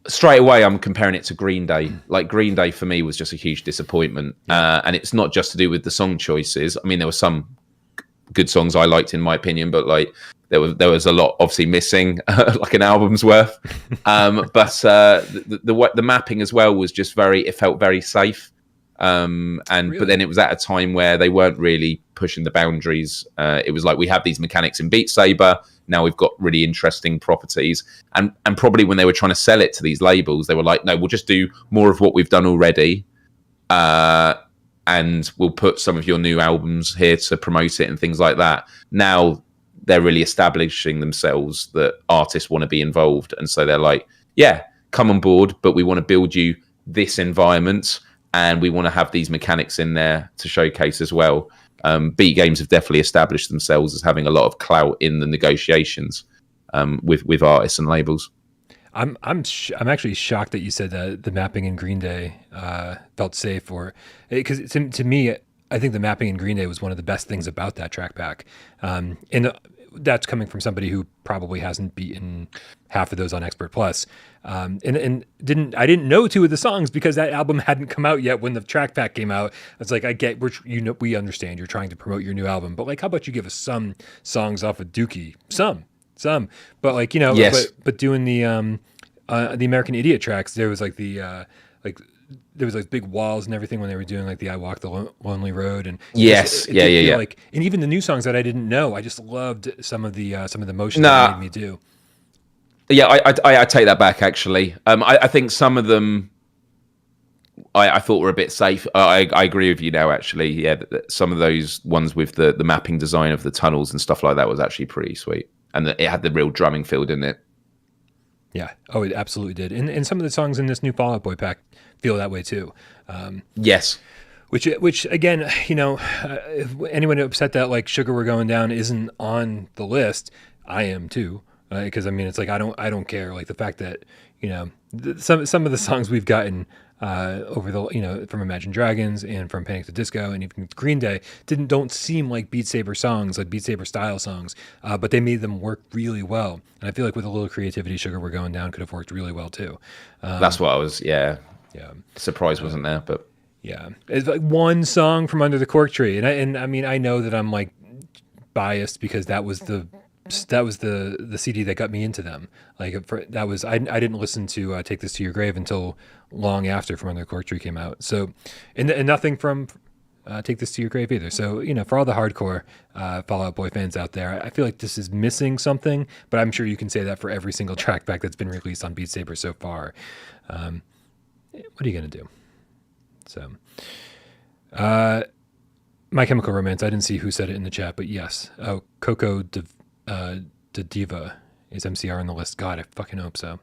straight away, I'm comparing it to Green Day. Like Green Day for me was just a huge disappointment. And it's not just to do with the song choices. I mean, there were some good songs I liked in my opinion, but like there was a lot obviously missing, like an album's worth. But the mapping as well was just it felt very safe. Really? But then it was at a time where they weren't really pushing the boundaries. It was like, we have these mechanics in Beat Saber, now we've got really interesting properties, and probably when they were trying to sell it to these labels, they were like, no, we'll just do more of what we've done already, and we'll put some of your new albums here to promote it and things like that. Now they're really establishing themselves that artists want to be involved, and so they're like, yeah, come on board, but we want to build you this environment, and we want to have these mechanics in there to showcase as well. Beat Games have definitely established themselves as having a lot of clout in the negotiations with artists and labels. I'm actually shocked that you said that the mapping in Green Day felt safe, or because to me, I think the mapping in Green Day was one of the best things about that track pack, and that's coming from somebody who probably hasn't beaten half of those on Expert Plus, and didn't know two of the songs because that album hadn't come out yet when the track pack came out. It's like, I get, we understand you're trying to promote your new album, but like, how about you give us some songs off of Dookie, some, but like, yes. but doing the American Idiot tracks, there was like there was like big walls and everything when they were doing like the I Walk the Lonely Road, and yes, yeah. Like, and even the new songs that I didn't know, I just loved some of the motion that made me do. Yeah, I take that back actually. I think some of them I thought were a bit safe. I agree with you now actually. Yeah, some of those ones with the mapping design of the tunnels and stuff like that was actually pretty sweet, and it had the real drumming feel, didn't it? Yeah. Oh, it absolutely did. And some of the songs in this new Fall Out Boy pack feel that way too. Yes. Which again, if anyone upset that like Sugar We're Going Down isn't on the list, I am too. Because I mean, it's like I don't care. Like the fact that some of the songs we've gotten over the from Imagine Dragons and from Panic! At the Disco and even Green Day don't seem like Beat Saber songs, like Beat Saber style songs, but they made them work really well. And I feel like with a little creativity, Sugar We're Going Down could have worked really well too. That's what I was surprised wasn't there, but yeah, it's like one song from Under the Cork Tree, and I mean I know that I'm like biased because that was the the CD that got me into them. Like that was I didn't listen to Take This to Your Grave until long after From Under the Cork Tree came out. So and nothing from Take This to Your Grave either. So for all the hardcore Fall Out Boy fans out there, I feel like this is missing something. But I'm sure you can say that for every single track back that's been released on Beat Saber so far. What are you gonna do? So. My Chemical Romance. I didn't see who said it in the chat, but yes. Oh, Coco de Diva is MCR on the list. God, I fucking hope so.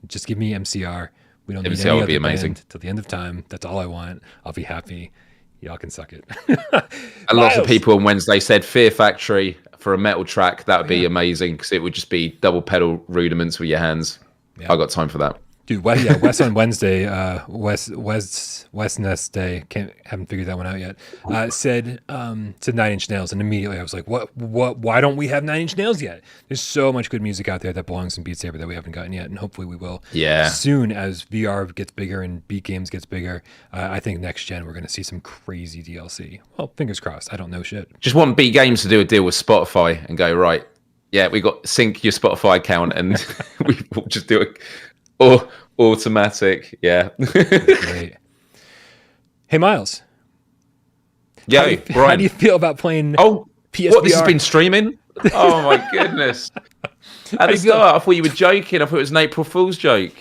Just give me MCR. We don't need MCR any would other be amazing band till the end of time. That's all I want. I'll be happy. Y'all can suck it. And lots of people on Wednesday said Fear Factory for a metal track. That would be amazing because it would just be double pedal rudiments with your hands. Yeah. I got time for that. Dude, Wes on Wednesday, Wes Nest Day, haven't figured that one out yet, said 9 Inch Nails, and immediately I was like, what, why don't we have 9 Inch Nails yet? There's so much good music out there that belongs in Beat Saber that we haven't gotten yet, and hopefully we will. Yeah. Soon as VR gets bigger and Beat Games gets bigger, I think next gen we're going to see some crazy DLC. Well, fingers crossed. I don't know shit. Just want Beat Games to do a deal with Spotify and go, right, yeah, we got sync your Spotify account and we'll just do it. Or automatic, yeah. Great. Hey, Myles. Yeah, how do you feel about playing PSVR? What, this has been streaming? Oh, my goodness. At the start, I thought you were joking. I thought it was an April Fool's joke.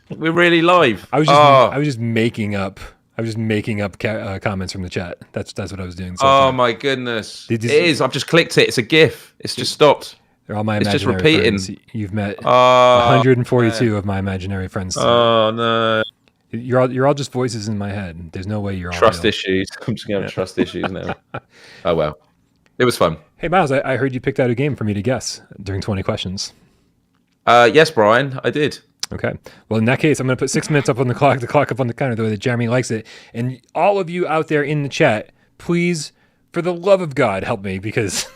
We're really live. I was just making up. Comments from the chat. That's what I was doing. So my goodness. It is. I've just clicked it. It's a GIF. It's just stopped. They're all my imaginary friends. Repeating. You've met 142 of my imaginary friends. Oh no! You're all just voices in my head. There's no way you're all trust real. issues. I'm just gonna have trust issues now. Oh well, it was fun. Hey Myles, I heard you picked out a game for me to guess during 20 questions. Yes, Brian, I did. Okay. Well, in that case, I'm going to put 6 minutes up on the clock up on the counter, the way that Jeremy likes it. And all of you out there in the chat, please, for the love of God, help me, because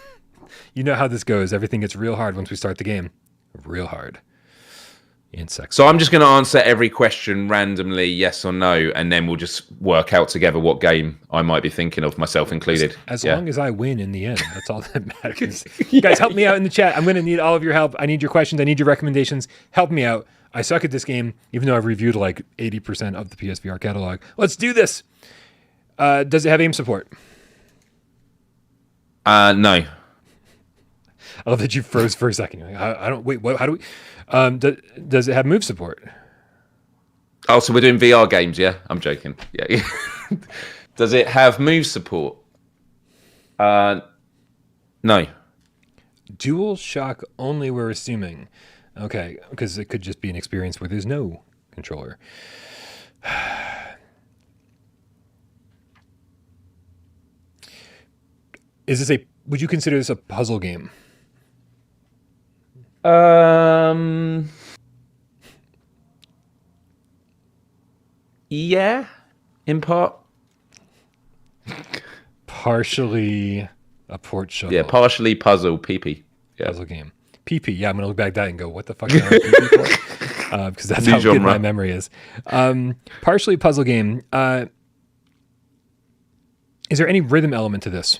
you know how this goes. Everything gets real hard once we start the game. Real hard. So I'm just going to answer every question randomly, yes or no, and then we'll just work out together what game I might be thinking of, myself included. As long as I win in the end, that's all that matters. You guys, help me out in the chat. I'm going to need all of your help. I need your questions. I need your recommendations. Help me out. I suck at this game, even though I've reviewed like 80% of the PSVR catalog. Let's do this. Does it have aim support? No. I love that you froze for a second. I don't. Wait. What? How do we? Does it have move support? Oh, so we're doing VR games, yeah? I'm joking. Yeah. Does it have move support? No. Dual shock only, we're assuming. Okay, because it could just be an experience where there's no controller. Would you consider this a puzzle game? Yeah, in part. Partially a port shovel. Yeah, partially puzzle, PP. Yeah. Puzzle game. PP, yeah, I'm going to look back at that and go, what the fuck is PP for? Because that's how good my memory is. Partially puzzle game. Is there any rhythm element to this?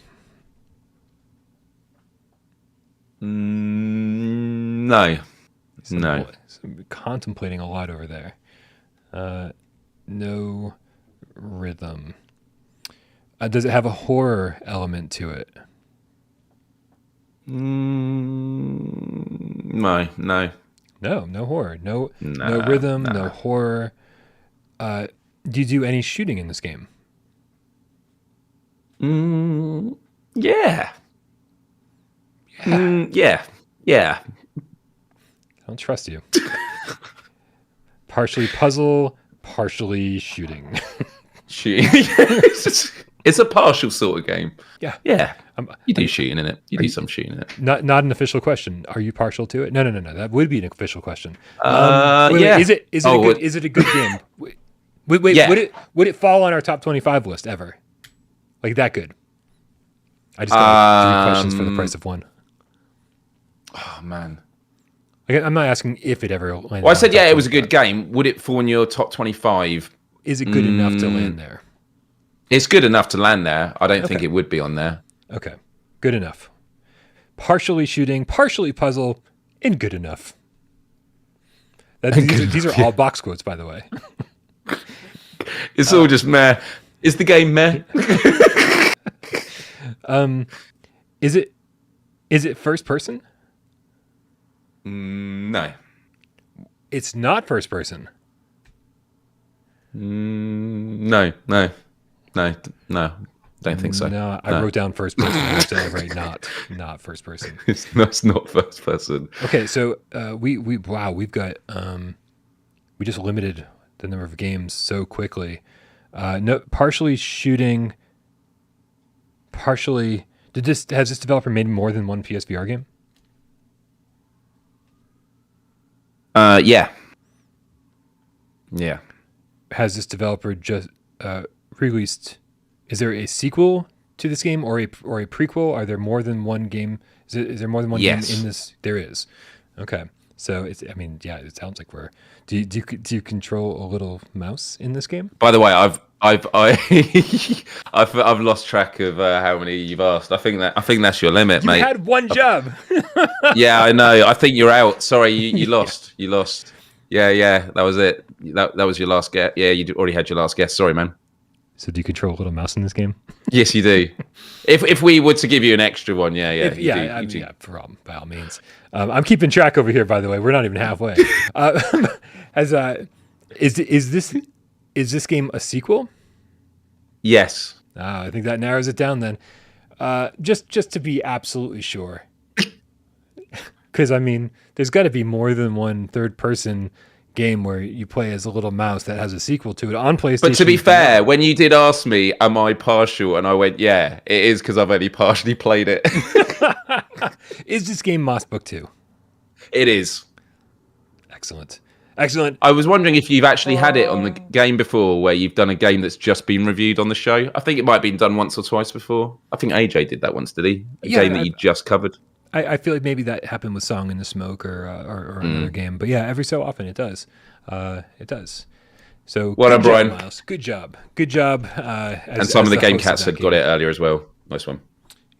No. No. I'm contemplating a lot over there. No rhythm. Does it have a horror element to it? No. No horror. No rhythm, no horror. Do you do any shooting in this game? Yeah. Yeah. I don't trust you. Partially puzzle, partially shooting. It's a partial sort of game. Yeah. You do shooting in it. You do some shooting in it. Not an official question. Are you partial to it? No. That would be an official question. Yeah. Is it a good game? Wait. Yeah. Would it fall on our top 25 list ever? Like that good? I just got 3 questions for the price of 1. Oh man. I'm not asking if it ever landed. Well, I said it was a good game. Would it fall in your top 25? Is it good enough to land there? It's good enough to land there. I don't think it would be on there. Okay, good enough. partially shooting, partially puzzle, and good enough. These are all box quotes, by the way. It's all just meh. Is the game meh? Is it first person? No. It's not first person. No. Don't think so. No, I wrote down first person. I was right, not first person. It's not first person. Okay, so we've got we just limited the number of games so quickly. No, partially shooting. Partially, has this developer made more than one PSVR game? Yeah. Has this developer just released? Is there a sequel to this game or a prequel? Are there more than one game? Is there more than one game in this? There is. Okay, so it's. I mean, yeah, it sounds like we're. Do you control a little mouse in this game? By the way, I've lost track of how many you've asked. I think that's your limit, mate. You had one job. Yeah, I know. I think you're out. Sorry, you lost. You lost. Yeah. That was it. That was your last guess. Yeah, you already had your last guess. Sorry, man. So do you control a little mouse in this game? Yes, you do. If we were to give you an extra one, yeah, by all means. I'm keeping track over here. By the way, we're not even halfway. Is this game a sequel? Yes. I think that narrows it down then. Just to be absolutely sure, because I mean, there's got to be more than one third-person game where you play as a little mouse that has a sequel to it on PlayStation. But to be fair, when you did ask me, am I partial? And I went, yeah, it is because I've only partially played it. Is this game Moss Book 2? It is. Excellent. I was wondering if you've actually had it on the game before, where you've done a game that's just been reviewed on the show. I think it might have been done once or twice before. I think AJ did that once, did he? A game that you just covered. I feel like maybe that happened with Song in the Smoke or another game. But yeah, every so often it does. It does. So well done, Brian. Miles. Good job. And some of the Gamecats had got it earlier as well. Nice one.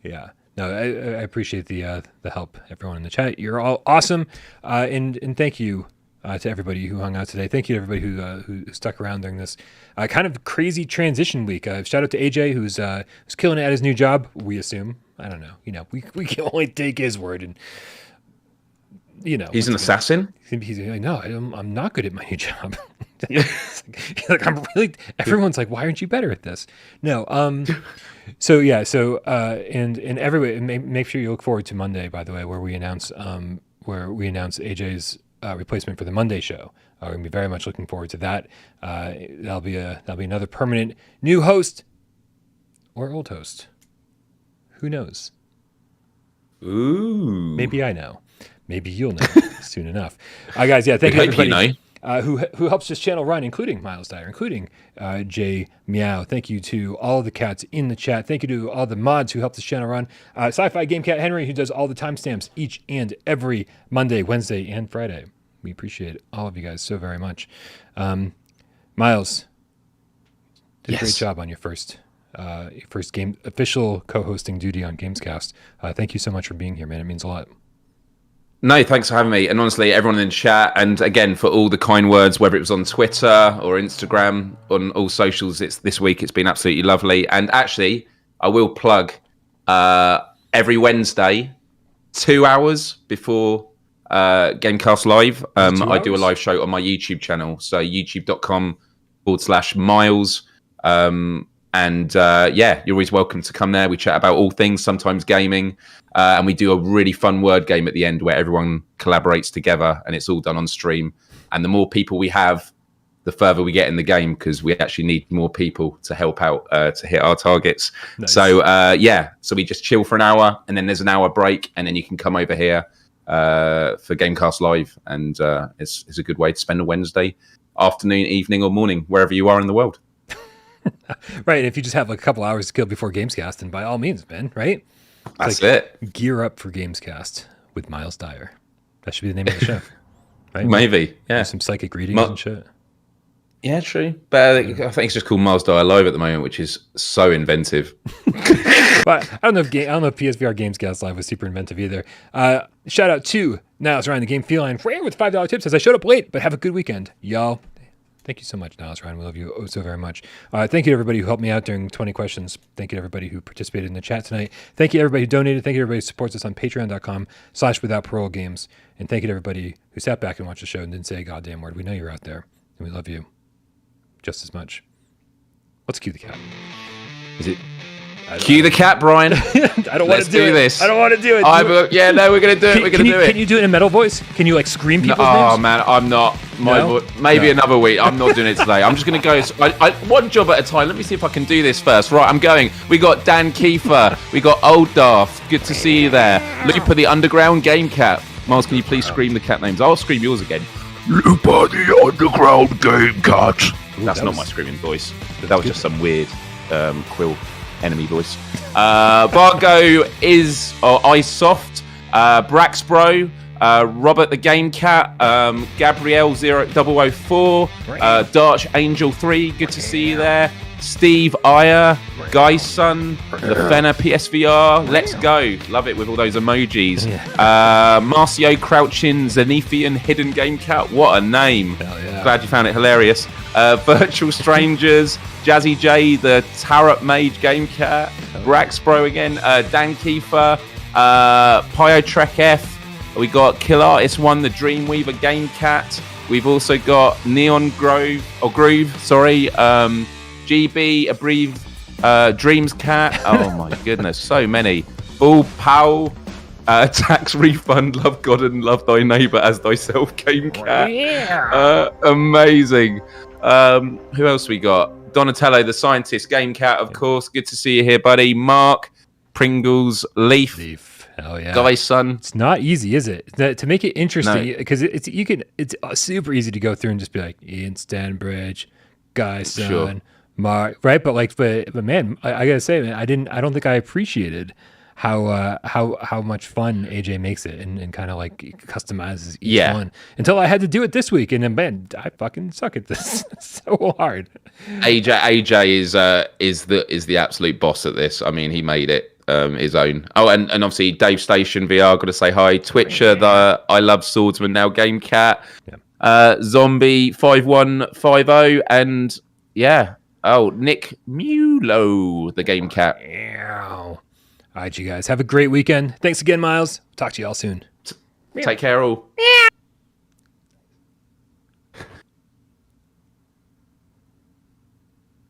Yeah. No, I appreciate the help, everyone in the chat. You're all awesome. And thank you to everybody who hung out today. Thank you to everybody who stuck around during this kind of crazy transition week. Shout out to AJ who's killing it at his new job. We assume. I don't know. We can only take his word, and he's an assassin. He's like, no, I'm not good at my new job. Like I'm really. Everyone's like, why aren't you better at this? No. So and everybody, make sure you look forward to Monday. By the way, where we announce AJ's replacement for the Monday show. We're gonna be very much looking forward to that. That'll be another permanent new host or old host. Who knows? Ooh. Maybe I know. Maybe you'll know soon enough. thank you everybody who helps this channel run, including Myles Dyer, including Jay Meow. Thank you to all the cats in the chat. Thank you to all the mods who help this channel run. Sci-Fi Gamecat Henry, who does all the timestamps each and every Monday, Wednesday, and Friday. We appreciate all of you guys so very much. Miles, did a great job on your first game official co-hosting duty on Gamescast. Thank you so much for being here, man. It means a lot. No, thanks for having me. And honestly, everyone in the chat, and again, for all the kind words, whether it was on Twitter or Instagram, on all socials, this week, it's been absolutely lovely. And actually, I will plug every Wednesday, 2 hours before Gamecast Live, I do a live show on my YouTube channel. So youtube.com/Myles. You're always welcome to come there. We chat about all things, sometimes gaming, and we do a really fun word game at the end where everyone collaborates together, and it's all done on stream. And the more people we have, the further we get in the game, because we actually need more people to help out to hit our targets. Nice. So so we just chill for an hour, and then there's an hour break, and then you can come over here for Gamecast Live, and it's a good way to spend a Wednesday afternoon, evening, or morning, wherever you are in the world. Right. If you just have like a couple hours to kill before Gamescast, then by all means, man, right? That's it. Gear up for Gamescast with Myles Dyer. That should be the name of the show. Right? Maybe. Yeah. Some psychic readings and shit. Yeah, true. But I think it's just called Myles Dyer Live at the moment, which is so inventive. But I don't know if PSVR Gamescast Live was super inventive either. Shout out to Niles Ryan, the game feline, with $5 tips. Says I showed up late, but have a good weekend, y'all. Thank you so much, Niles Ryan. We love you so very much. Thank you to everybody who helped me out during 20 questions. Thank you to everybody who participated in the chat tonight. Thank you to everybody who donated. Thank you to everybody who supports us on patreon.com/withoutparolegames. And thank you to everybody who sat back and watched the show and didn't say a goddamn word. We know you're out there, and we love you just as much. Let's cue the cat. Is it? Cue the cat, Brian. I don't want to do this. I don't want to do it. Yeah, no, we're gonna do it. We're gonna do it. Can you do it in a metal voice? Can you like scream people's names? Oh man, I'm not. Maybe another week. I'm not doing it today. I'm just gonna go one job at a time. Let me see if I can do this first. Right, I'm going. We got Dan Kiefer. We got Old Daft. Good to see you there. Looper the Underground Gamecat. Myles, can you please scream the cat names? I'll scream yours again. Looper the Underground Gamecat. That's not my screaming voice. That was just some weird Quill enemy voice. Bargo is Isoft, Braxbro, Robert the Gamecat, Gabrielle 0004, Darch Angel 3, good to see you there. Steve Iyer, Guy's Son, the Fenner PSVR, let's go. Love it with all those emojis. Marcio Crouchin, Zenithian, Hidden Gamecat, what a name. Yeah. Glad you found it hilarious. Virtual Strangers, Jazzy J, the Tarot Mage Gamecat, Braxbro again, Dan Kiefer, Pyotrek F, we got Kill Artist 1, the Dreamweaver Gamecat, we've also got Neon Groove, GB, Abbrev, Dreams Cat, oh my goodness, so many. Bull Powell, Tax Refund, Love God and Love Thy Neighbour as Thyself Gamecat. Yeah. Amazing. Who else we got? Donatello, the Scientist Gamecat, of course. Good to see you here, buddy. Mark, Pringles, Leaf. Hell yeah. Guy's Son. It's not easy, is it? To make it interesting, because it's super easy to go through and just be like Ian Stanbridge, Guy's Son, sure. Mark, right? But man, I gotta say, man, I don't think I appreciated how much fun AJ makes it and kind of like customizes each one until I had to do it this week, and then man, I fucking suck at this. It's so hard. AJ is the absolute boss at this. I mean, he made it his own. Oh, and obviously Dave Station VR, got to say hi. Twitcher, the I Love Swordsman now Gamecat, Zombie 5150, and Nick Mulo, the Gamecat. All right, you guys have a great weekend. Thanks again, Myles. Talk to you all soon. Take care, all.